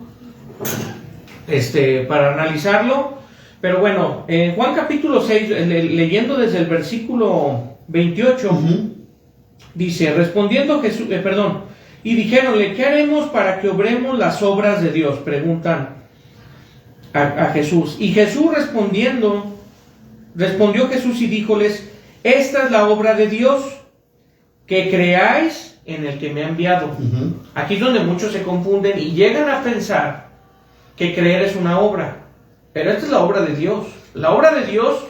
para analizarlo. Pero bueno, en Juan capítulo 6, leyendo desde el versículo 28, uh-huh, dice: respondiendo Jesús, y dijéronle: ¿qué haremos para que obremos las obras de Dios? Preguntan a Jesús. Y Jesús respondió Jesús y díjoles: esta es la obra de Dios, que creáis en el que me ha enviado. Uh-huh. Aquí es donde muchos se confunden y llegan a pensar que creer es una obra. Pero esta es la obra de Dios. La obra de Dios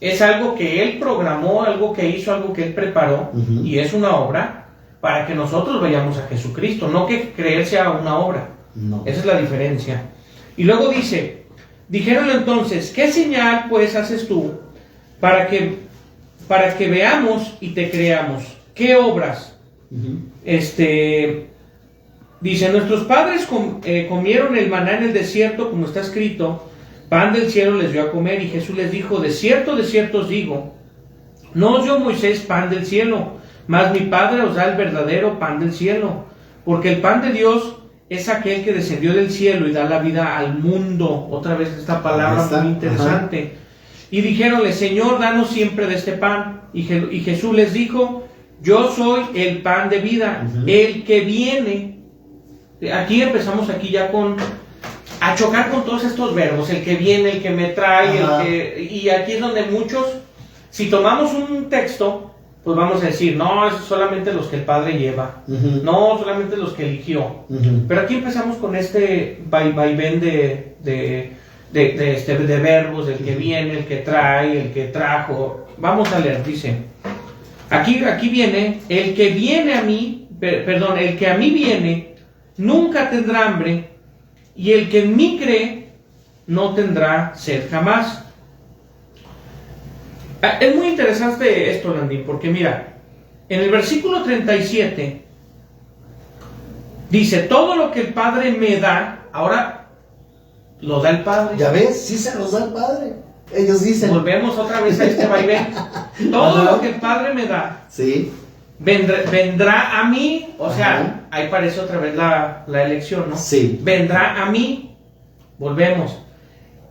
es algo que Él programó, algo que hizo, algo que Él preparó, uh-huh, y es una obra para que nosotros vayamos a Jesucristo, no que creer sea una obra. No. Esa es la diferencia. Y luego dijeron entonces: ¿qué señal pues haces tú para que veamos y te creamos? ¿Qué obras? Uh-huh. Dice: nuestros padres comieron el maná en el desierto, como está escrito, pan del cielo les dio a comer. Y Jesús les dijo: de cierto os digo, no os dio Moisés pan del cielo, mas mi Padre os da el verdadero pan del cielo. Porque el pan de Dios es aquel que descendió del cielo y da la vida al mundo. Otra vez esta palabra muy interesante. Ajá. Y dijéronle: Señor, danos siempre de este pan. Y Jesús les dijo: yo soy el pan de vida. Uh-huh. El que viene Aquí empezamos ya a chocar con todos estos verbos, el que viene, el que me trae, y aquí es donde muchos, si tomamos un texto, pues vamos a decir, no, es solamente los que el Padre lleva, no, solamente los que eligió. Pero aquí empezamos con este vaivén de verbos, el que viene, el que trae, el que trajo. Vamos a leer, dice, aquí viene, el que viene a mí, el que a mí viene, nunca tendrá hambre, y el que en mí cree, no tendrá sed jamás. Es muy interesante esto, Landín, porque mira, en el versículo 37 dice, todo lo que el Padre me da, ahora lo da el Padre. Ya ves, sí se los da el Padre. Ellos dicen. Volvemos otra vez a este vaivén. Todo lo que el Padre me da, sí, vendrá a mí. O sea, ahí parece otra vez la elección, ¿no? Sí. Vendrá a mí. Volvemos.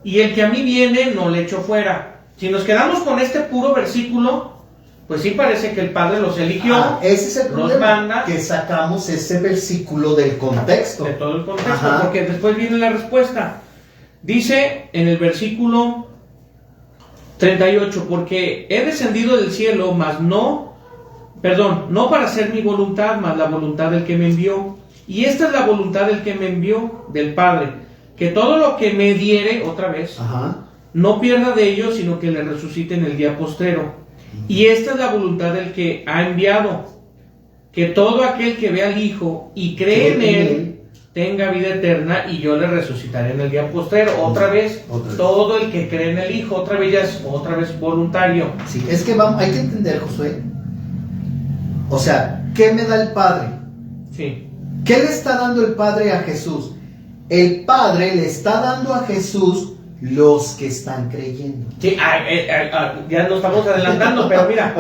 Y el que a mí viene, no le echo fuera. Si nos quedamos con este puro versículo, pues sí parece que el Padre los eligió. Ese es el problema, manda, que sacamos ese versículo del contexto. De todo el contexto, porque después viene la respuesta. Dice en el versículo 38, porque he descendido del cielo, no para hacer mi voluntad, mas la voluntad del que me envió. Y esta es la voluntad del que me envió, del Padre, que todo lo que me diere, otra vez, no pierda de ello, sino que le resucite en el día postrero. Y esta es la voluntad del que ha enviado, que todo aquel que ve al Hijo y cree en él tenga vida eterna, y yo le resucitaré en el día postrero. Otra vez, todo el que cree en el Hijo, otra vez voluntario. Sí, es que hay que entender, Josué. O sea, ¿qué me da el Padre? Sí. ¿Qué le está dando el Padre a Jesús? El Padre le está dando a Jesús los que están creyendo. Sí, ya nos estamos adelantando, pero mira,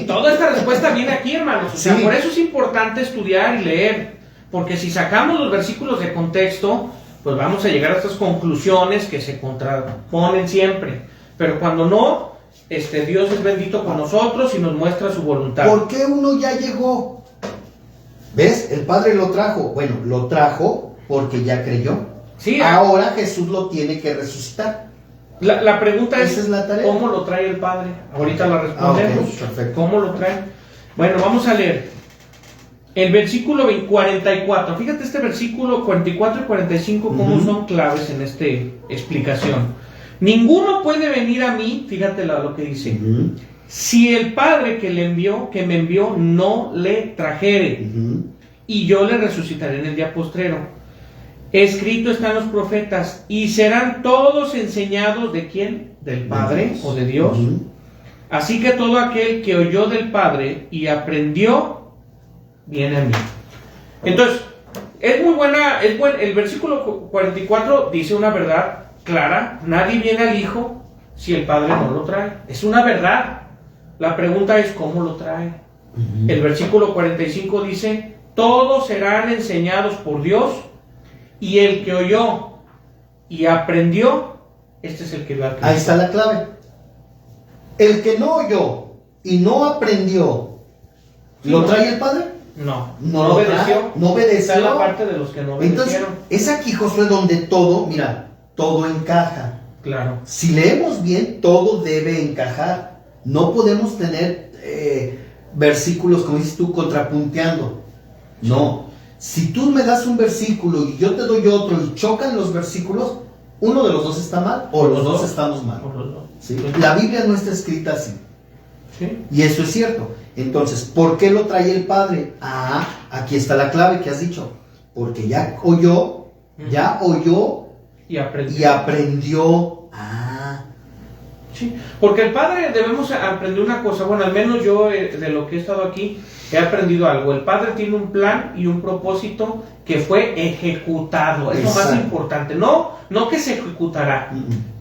toda esta respuesta viene aquí, hermanos. O sea, por eso es importante estudiar y leer, porque si sacamos los versículos de contexto, pues vamos a llegar a estas conclusiones que se contraponen siempre. Pero cuando no, Dios es bendito con nosotros y nos muestra su voluntad. ¿Por qué uno ya llegó? ¿Ves? El Padre lo trajo. Bueno, lo trajo porque ya creyó. Sí, ahora Jesús lo tiene que resucitar. La pregunta es la tarea. ¿Cómo lo trae el Padre? Ahorita la respondemos. ¿Cómo lo trae? Bueno, vamos a leer el versículo 44. Fíjate este versículo 44 y 45 cómo son claves en esta explicación. Ninguno puede venir a mí, fíjate lo que dice, si el Padre que me envió no le trajere, y yo le resucitaré en el día postrero. Escrito está en los profetas, y serán todos enseñados ¿de quién? ¿Del Padre o de Dios? Así que todo aquel que oyó del Padre y aprendió, viene a mí. Entonces, es muy buena, el versículo 44 dice una verdad clara: nadie viene al Hijo si el Padre no lo trae. Es una verdad. La pregunta es ¿cómo lo trae? El versículo 45 dice: todos serán enseñados por Dios, y el que oyó y aprendió, este es el que va a creer. Ahí está la clave. El que no oyó y no aprendió, ¿lo trae el Padre? No obedeció. No obedeció. Está la parte de los que no obedecieron. Entonces, es aquí, Josué, donde todo encaja. Claro. Si leemos bien, todo debe encajar. No podemos tener versículos, como dices tú, contrapunteando. No. Si tú me das un versículo y yo te doy otro y chocan los versículos, uno de los dos está mal o los dos estamos mal. ¿Sí? La Biblia no está escrita así. ¿Sí? Y eso es cierto. Entonces, ¿por qué lo trae el Padre? Aquí está la clave que has dicho. Porque ya oyó y aprendió. Sí, porque el Padre debemos aprender una cosa. Bueno, al menos yo de lo que he estado aquí he aprendido algo. El Padre tiene un plan y un propósito que fue ejecutado. Es lo más importante. No que se ejecutará,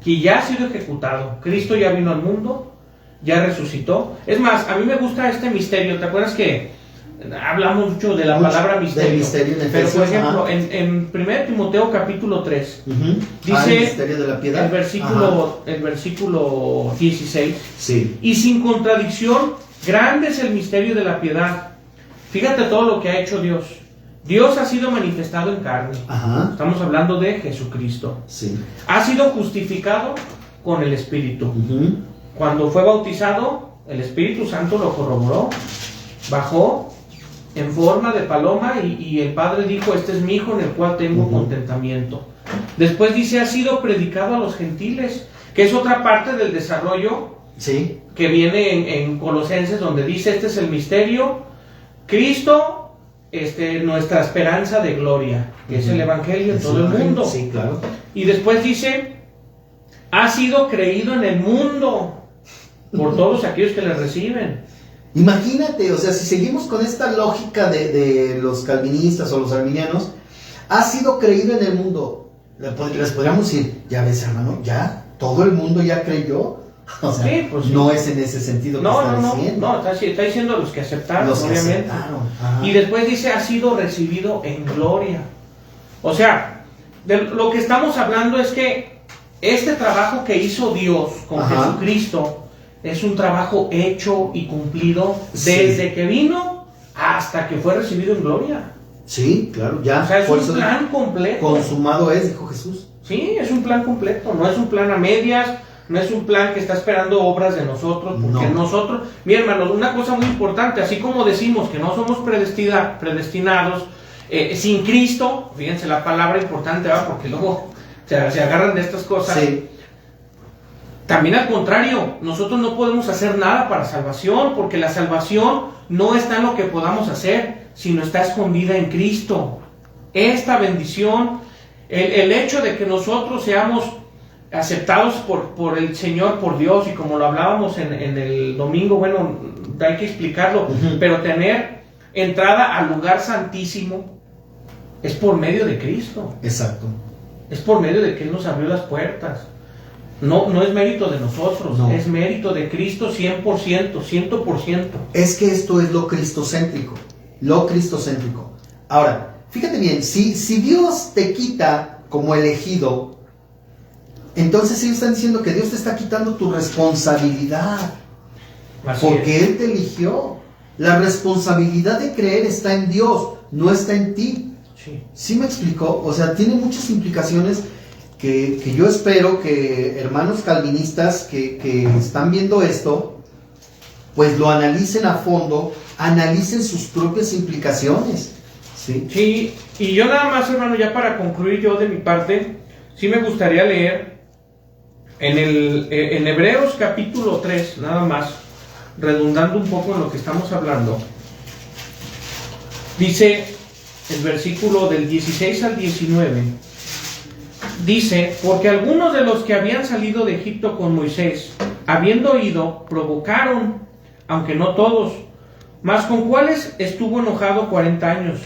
que ya ha sido ejecutado. Cristo ya vino al mundo, ya resucitó. Es más, a mí me gusta este misterio. ¿Te acuerdas que hablamos mucho de la palabra misterio? Pero por ejemplo, en 1 Timoteo capítulo 3 dice el misterio de la piedad. El versículo 16, sí. Y sin contradicción, grande es el misterio de la piedad. Fíjate todo lo que ha hecho Dios. Dios ha sido manifestado en carne. Ajá. Estamos hablando de Jesucristo. Sí. Ha sido justificado con el Espíritu. Uh-huh. Cuando fue bautizado, el Espíritu Santo lo corroboró. Bajó en forma de paloma y el Padre dijo: este es mi Hijo en el cual tengo contentamiento. Después dice: ha sido predicado a los gentiles, que es otra parte del desarrollo, sí, que viene en Colosenses, donde dice: este es el misterio, Cristo, nuestra esperanza de gloria, que es el Evangelio en todo el mundo. Sí, claro. Y después dice: ha sido creído en el mundo por todos aquellos que le reciben. Imagínate, o sea, si seguimos con esta lógica de los calvinistas o los arminianos, ha sido creído en el mundo. Les podríamos decir: ya ves, hermano, ya todo el mundo ya creyó. O sea, sí, pues, no es en ese sentido que está diciendo. No, está diciendo los que aceptaron, los que obviamente. aceptaron. Y después dice: ha sido recibido en gloria. O sea, de lo que estamos hablando es que este trabajo que hizo Dios con Jesucristo es un trabajo hecho y cumplido desde que vino hasta que fue recibido en gloria. Sí, claro, ya. O sea, es un plan completo. Consumado es, dijo Jesús. Sí, es un plan completo, no es un plan a medias, no es un plan que está esperando obras de nosotros, porque nosotros, mi hermano, una cosa muy importante, así como decimos que no somos predestinados sin Cristo, fíjense la palabra importante, ¿verdad? Porque luego se agarran de estas cosas. Sí. También al contrario, nosotros no podemos hacer nada para salvación, porque la salvación no está en lo que podamos hacer, sino está escondida en Cristo. Esta bendición, el hecho de que nosotros seamos aceptados por el Señor, por Dios, y como lo hablábamos en el domingo, bueno, hay que explicarlo, pero tener entrada al lugar santísimo es por medio de Cristo. Exacto. Es por medio de que Él nos abrió las puertas. No es mérito de nosotros, es mérito de Cristo 100%, 100%. Es que esto es lo cristocéntrico, Ahora, fíjate bien, si Dios te quita como elegido, entonces ellos están diciendo que Dios te está quitando tu responsabilidad. Porque Él te eligió. La responsabilidad de creer está en Dios, no está en ti. ¿Sí me explicó? O sea, tiene muchas implicaciones que yo espero que hermanos calvinistas que están viendo esto, pues lo analicen a fondo, analicen sus propias implicaciones. Sí, y yo nada más, hermano, ya para concluir yo de mi parte, sí me gustaría leer en Hebreos capítulo 3, nada más, redundando un poco en lo que estamos hablando. Dice el versículo del 16 al 19, dice: porque algunos de los que habían salido de Egipto con Moisés, habiendo oído, provocaron, aunque no todos, mas con cuáles estuvo enojado 40 años.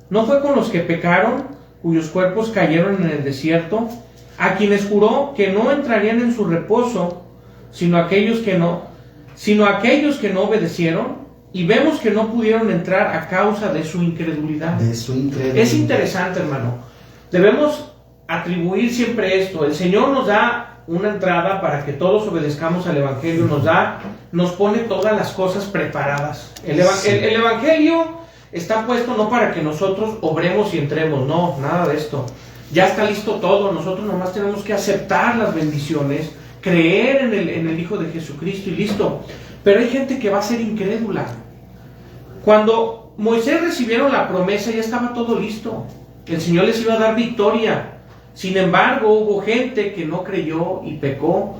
¿No fue con los que pecaron, cuyos cuerpos cayeron en el desierto, a quienes juró que no entrarían en su reposo, sino aquellos que no obedecieron? Y vemos que no pudieron entrar a causa de su incredulidad. Es interesante, hermano. Debemos atribuir siempre esto. El Señor nos da una entrada para que todos obedezcamos al Evangelio. Nos pone todas las cosas preparadas. El Evangelio está puesto no para que nosotros obremos y entremos. No, nada de esto. Ya está listo todo. Nosotros nomás tenemos que aceptar las bendiciones, creer en el Hijo de Jesucristo y listo. Pero hay gente que va a ser incrédula. Cuando Moisés recibieron la promesa, ya estaba todo listo. El Señor les iba a dar victoria. Sin embargo, hubo gente que no creyó y pecó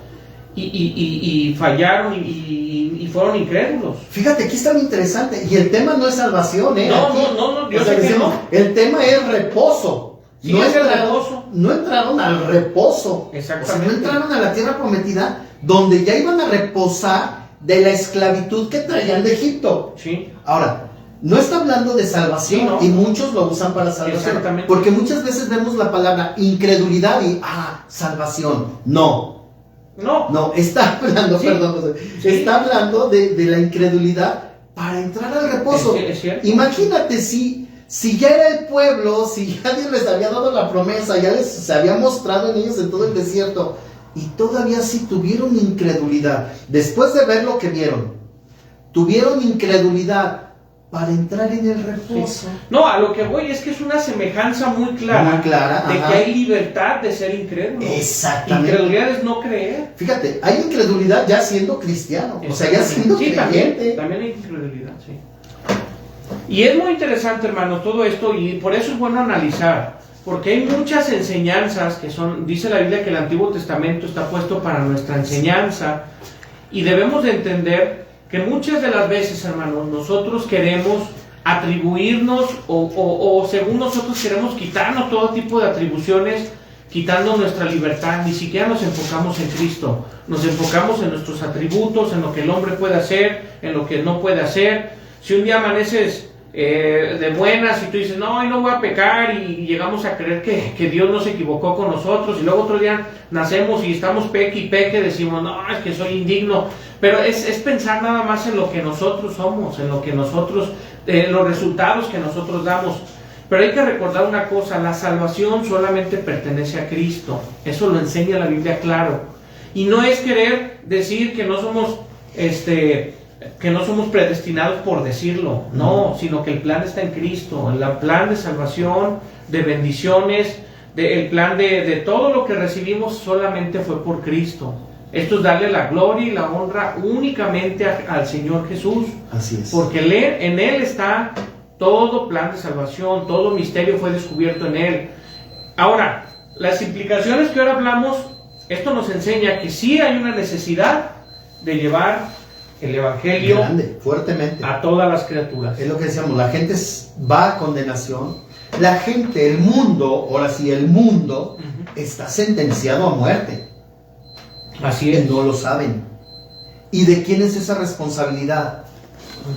y fallaron y fueron incrédulos. Fíjate, aquí está muy interesante. Y el tema no es salvación, ¿eh? No, yo sé que no. El tema es reposo. Sí, no es el reposo. No entraron al reposo. Exactamente. O sea, no entraron a la tierra prometida, donde ya iban a reposar de la esclavitud que traían de Egipto. Sí. Ahora, no está hablando de salvación, sí, ¿no? Y muchos lo usan para salvación. Exactamente. Porque muchas veces vemos la palabra incredulidad y salvación. No, está hablando, sí, está hablando de la incredulidad para entrar al reposo. Es cierto. Imagínate si ya era el pueblo, si ya Dios les había dado la promesa, ya se había mostrado en ellos en todo el desierto, y todavía sí tuvieron incredulidad. Después de ver lo que vieron, tuvieron incredulidad. para entrar en el reposo. Sí. No, a lo que voy es que es una semejanza muy clara de que hay libertad de ser incrédulo. Exactamente. Incredulidad es no creer. Fíjate, hay incredulidad ya siendo cristiano, o sea, ya siendo creyente. También hay incredulidad, sí. Y es muy interesante, hermano, todo esto, y por eso es bueno analizar, porque hay muchas enseñanzas que son, dice la Biblia que el Antiguo Testamento está puesto para nuestra enseñanza, y debemos de entender que muchas de las veces, hermanos, nosotros queremos atribuirnos o según nosotros queremos quitarnos todo tipo de atribuciones, quitando nuestra libertad. Ni siquiera nos enfocamos en Cristo, nos enfocamos en nuestros atributos, en lo que el hombre puede hacer, en lo que no puede hacer. Si un día amaneces de buenas y tú dices, no, hoy no voy a pecar, y llegamos a creer que Dios no se equivocó con nosotros, y luego otro día nacemos y estamos peque y peque, decimos, no, es que soy indigno, pero es pensar nada más en lo que nosotros somos, en lo que nosotros, los resultados que nosotros damos. Pero hay que recordar una cosa, la salvación solamente pertenece a Cristo, eso lo enseña la Biblia claro, y no es querer decir que no somos predestinados por decirlo, no, sino que el plan está en Cristo, el plan de salvación, de bendiciones, el plan de todo lo que recibimos solamente fue por Cristo. Esto es darle la gloria y la honra únicamente al Señor Jesús. Así es. Porque en Él está todo plan de salvación, todo misterio fue descubierto en Él. Ahora, las implicaciones que ahora hablamos, esto nos enseña que sí hay una necesidad de llevar el Evangelio grande, fuertemente, a todas las criaturas. Es lo que decíamos, la gente va a condenación, la gente, el mundo, ahora sí, el mundo está sentenciado a muerte. Así es. No lo saben. ¿Y de quién es esa responsabilidad?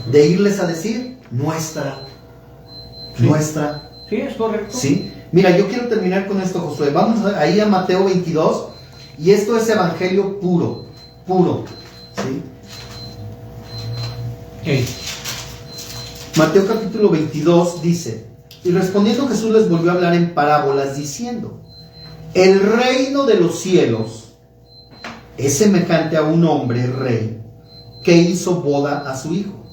De irles a decir, nuestra. Sí. Nuestra. Sí, es correcto. Sí. Mira, yo quiero terminar con esto, Josué. Vamos ahí a Mateo 22, y esto es evangelio puro, puro. ¿Sí? Okay. Mateo capítulo 22 dice, y respondiendo Jesús les volvió a hablar en parábolas diciendo, el reino de los cielos es semejante a un hombre rey que hizo boda a su hijo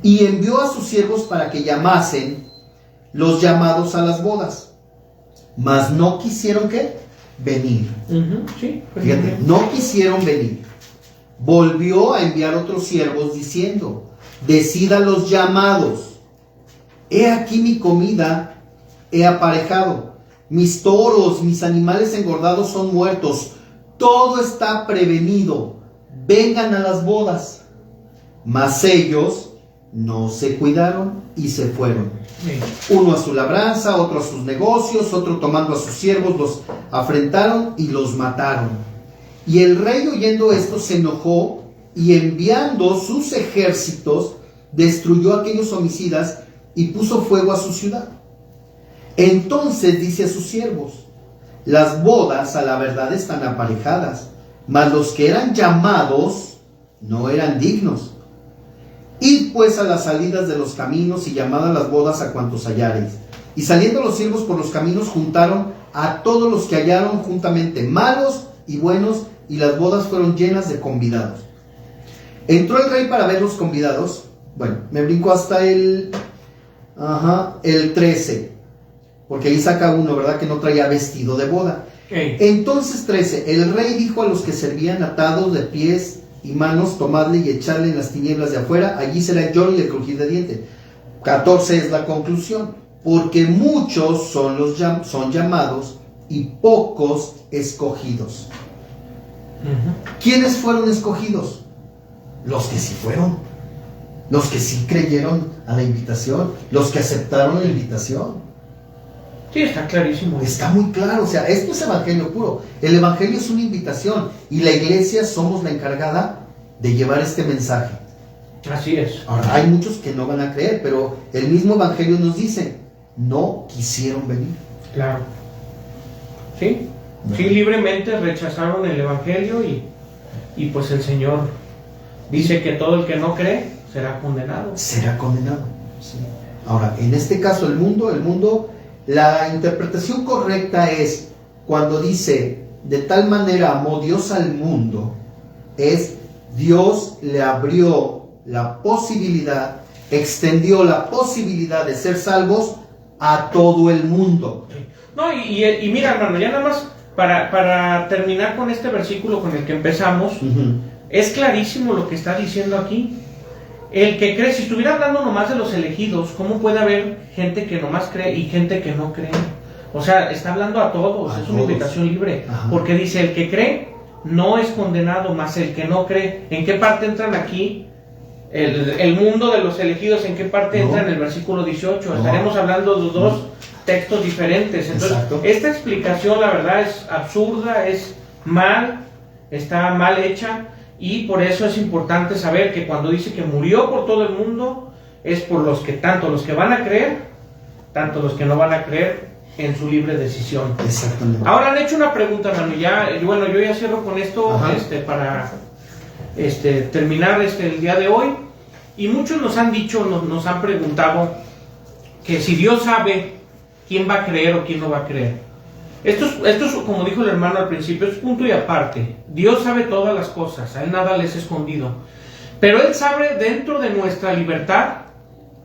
y envió a sus siervos para que llamasen los llamados a las bodas, mas no quisieron ¿qué? Venir. Sí, fíjate, no quisieron venir. Volvió a enviar otros siervos diciendo, decid a los llamados, he aquí mi comida he aparejado, mis toros, mis animales engordados son muertos, todo está prevenido, vengan a las bodas. Mas ellos no se cuidaron y se fueron. Uno a su labranza, otro a sus negocios, otro tomando a sus siervos, los afrentaron y los mataron. Y el rey oyendo esto se enojó y enviando sus ejércitos destruyó a aquellos homicidas y puso fuego a su ciudad. Entonces dice a sus siervos, las bodas a la verdad están aparejadas, mas los que eran llamados no eran dignos. Id pues a las salidas de los caminos y llamad a las bodas a cuantos hallareis. Y saliendo los siervos por los caminos juntaron a todos los que hallaron juntamente, malos y buenos, y las bodas fueron llenas de convidados. Entró el rey para ver los convidados. Bueno, me brinco hasta el 13, porque ahí saca uno, ¿verdad? Que no traía vestido de boda. Entonces 13, el rey dijo a los que servían atados de pies y manos, tomadle y echadle en las tinieblas de afuera, allí será el lloro y el crujir de dientes. 14 es la conclusión, porque muchos son llamados y pocos escogidos. ¿Quiénes fueron escogidos? Los que sí fueron, los que sí creyeron a la invitación, los que aceptaron la invitación. Sí, está clarísimo. Está muy claro, o sea, esto es evangelio puro. El evangelio es una invitación y la iglesia somos la encargada de llevar este mensaje. Así es. Ahora, hay muchos que no van a creer, pero el mismo evangelio nos dice, no quisieron venir. Claro. Sí, sí, libremente rechazaron el evangelio y pues el Señor dice que todo el que no cree será condenado. Será condenado, sí. Ahora, en este caso, el mundo, la interpretación correcta es cuando dice, de tal manera amó Dios al mundo, es Dios le abrió la posibilidad extendió la posibilidad de ser salvos a todo el mundo. No, y mira, hermano, ya nada más para terminar con este versículo con el que empezamos, es clarísimo lo que está diciendo aquí. El que cree, si estuviera hablando nomás de los elegidos, ¿cómo puede haber gente que nomás cree y gente que no cree? O sea, está hablando a todos, es una invitación libre. Porque dice, el que cree no es condenado, más el que no cree. ¿En qué parte entran aquí? El mundo de los elegidos, ¿en qué parte entra en el versículo 18? Estaremos hablando de dos textos diferentes. Entonces, esta explicación, la verdad, es absurda, está mal hecha. Y por eso es importante saber que cuando dice que murió por todo el mundo, es por los que, tanto los que van a creer, tanto los que no van a creer, en su libre decisión. Exactamente. Ahora han hecho una pregunta, hermano, yo ya cierro con esto para terminar el día de hoy. Y muchos nos han dicho, nos han preguntado que si Dios sabe quién va a creer o quién no va a creer. Esto es, como dijo el hermano al principio, es punto y aparte. Dios sabe todas las cosas, a Él nada les es escondido. Pero Él sabe dentro de nuestra libertad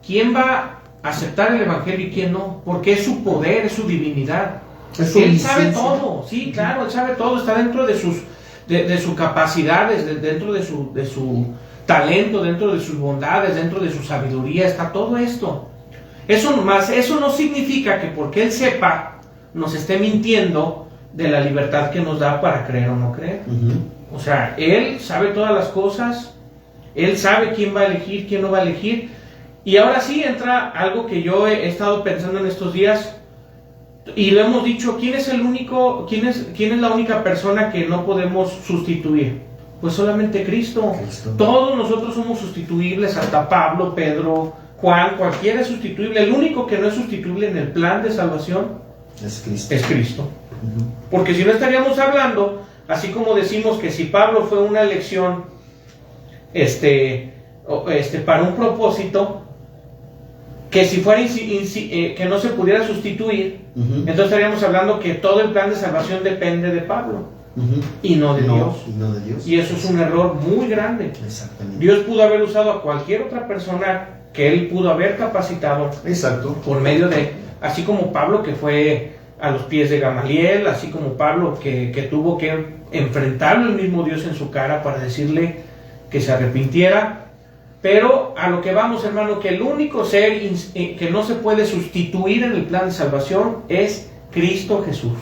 quién va a aceptar el Evangelio y quién no, porque es su poder, es su divinidad. Él sabe todo, sí, claro, Él sabe todo, está dentro de sus capacidades, dentro de su talento, dentro de sus bondades, dentro de su sabiduría, está todo esto. Eso no significa que porque Él sepa, nos esté mintiendo de la libertad que nos da para creer o no creer. O sea, Él sabe todas las cosas, Él sabe quién va a elegir, quién no va a elegir. Y ahora sí entra algo que yo he estado pensando en estos días, y lo hemos dicho, ¿quién es la única persona que no podemos sustituir? Pues solamente Cristo. Todos nosotros somos sustituibles, hasta Pablo, Pedro, Juan, cualquiera es sustituible. El único que no es sustituible en el plan de salvación es Cristo. Porque si no estaríamos hablando, así como decimos que si Pablo fue una elección para un propósito, que si fuera que no se pudiera sustituir, entonces estaríamos hablando que todo el plan de salvación depende de Pablo y no de Dios. Y eso es un error muy grande. Exactamente. Dios pudo haber usado a cualquier otra persona que Él pudo haber capacitado. Por medio de, así como Pablo, que fue a los pies de Gamaliel, así como Pablo que tuvo que enfrentarlo el mismo Dios en su cara para decirle que se arrepintiera. Pero a lo que vamos, hermano, que el único ser que no se puede sustituir en el plan de salvación es Cristo Jesús.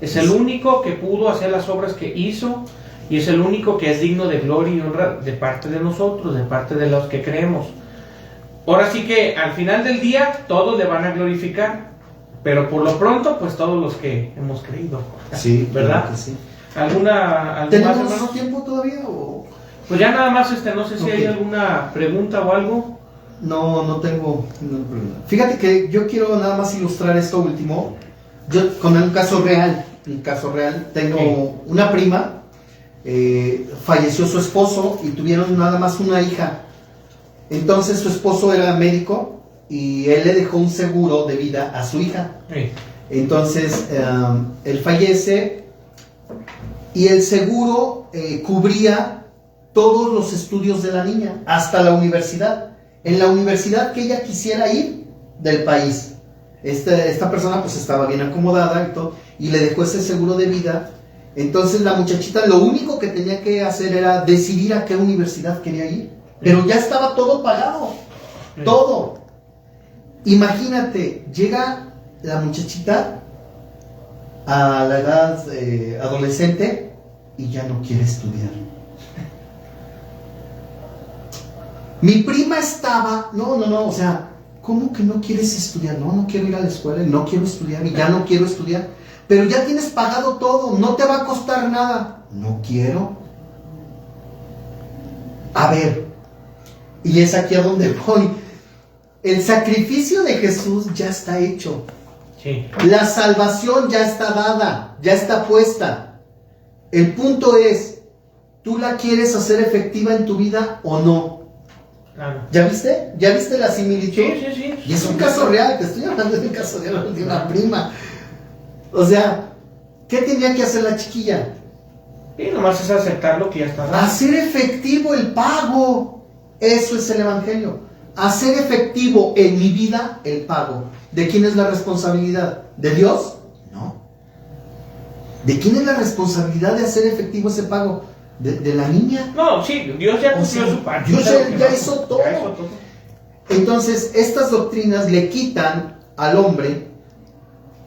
Es el único que pudo hacer las obras que hizo, y es el único que es digno de gloria y honra de parte de nosotros, de parte de los que creemos. Ahora sí que al final del día todos le van a glorificar, pero por lo pronto pues todos los que hemos creído. Sí, ¿verdad? Claro que sí. ¿Alguna ¿Tenemos más, tiempo todavía o...? Pues ya nada más, no sé si hay alguna pregunta o algo. No tengo ninguna pregunta. Fíjate que yo quiero nada más ilustrar esto último. Yo con un caso real, tengo una prima, falleció su esposo y tuvieron nada más una hija. Entonces su esposo era médico y él le dejó un seguro de vida a su hija. Entonces él fallece y el seguro cubría todos los estudios de la niña, hasta la universidad. En la universidad que ella quisiera ir del país. Esta persona pues estaba bien acomodada y todo, y le dejó ese seguro de vida. Entonces la muchachita lo único que tenía que hacer era decidir a qué universidad quería ir. Pero ya estaba todo pagado. Todo. Imagínate, llega la muchachita a la edad adolescente y ya no quiere estudiar. Mi prima estaba, no, o sea, ¿cómo que no quieres estudiar? No quiero ir a la escuela, no quiero estudiar y ya no quiero estudiar. Pero ya tienes pagado todo, no te va a costar nada. No quiero. A ver, y es aquí a donde voy. El sacrificio de Jesús ya está hecho. Sí. La salvación ya está dada, ya está puesta. El punto es, ¿tú la quieres hacer efectiva en tu vida o no? Claro. ¿Ya viste? ¿Ya viste la similitud? Sí. Y es un caso real, te estoy hablando de un caso de una prima. O sea, ¿qué tenía que hacer la chiquilla? Y nomás es aceptar lo que ya está dado. Hacer efectivo el pago. Eso es el evangelio. hacer efectivo en mi vida el pago. ¿De quién es la responsabilidad? ¿De Dios? No. ¿De quién es la responsabilidad de hacer efectivo ese pago? ¿De la niña? No, sí, Dios ya cumplió su parte. Dios claro ya hizo todo. Ya hizo todo. Entonces, estas doctrinas le quitan al hombre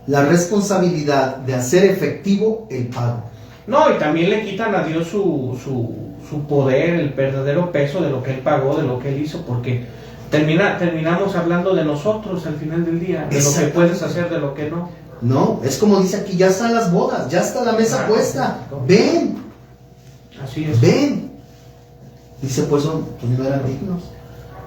la responsabilidad de hacer efectivo el pago. No, y también le quitan a Dios su poder, el verdadero peso de lo que Él pagó, de lo que Él hizo, porque terminamos hablando de nosotros al final del día, de lo que puedes hacer, de lo que no. No, es como dice aquí, ya están las bodas, ya está la mesa puesta, ven. Así es. Ven. Dice, pues no eran dignos.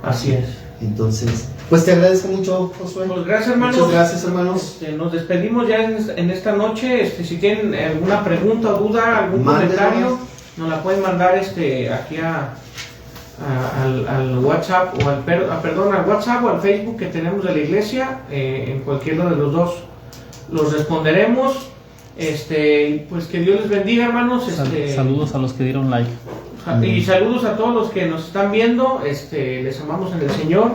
Así es. Entonces, pues te agradezco mucho, Josué. Pues gracias, hermanos. Muchas gracias, hermanos. Nos despedimos ya en esta noche. Si tienen alguna pregunta o duda, algún comentario, nos la pueden mandar aquí al WhatsApp o al WhatsApp o al Facebook que tenemos de la iglesia. En cualquiera de los dos los responderemos. Pues que Dios les bendiga, hermanos. Saludos a los que dieron like. Y saludos a todos los que nos están viendo. Les amamos en el Señor.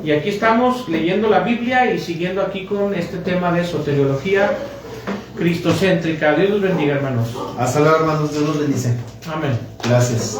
Y aquí estamos leyendo la Biblia y siguiendo aquí con este tema de soteriología cristocéntrica. Dios los bendiga, hermanos. Hasta luego, hermanos. Dios los bendice. Amén. Gracias.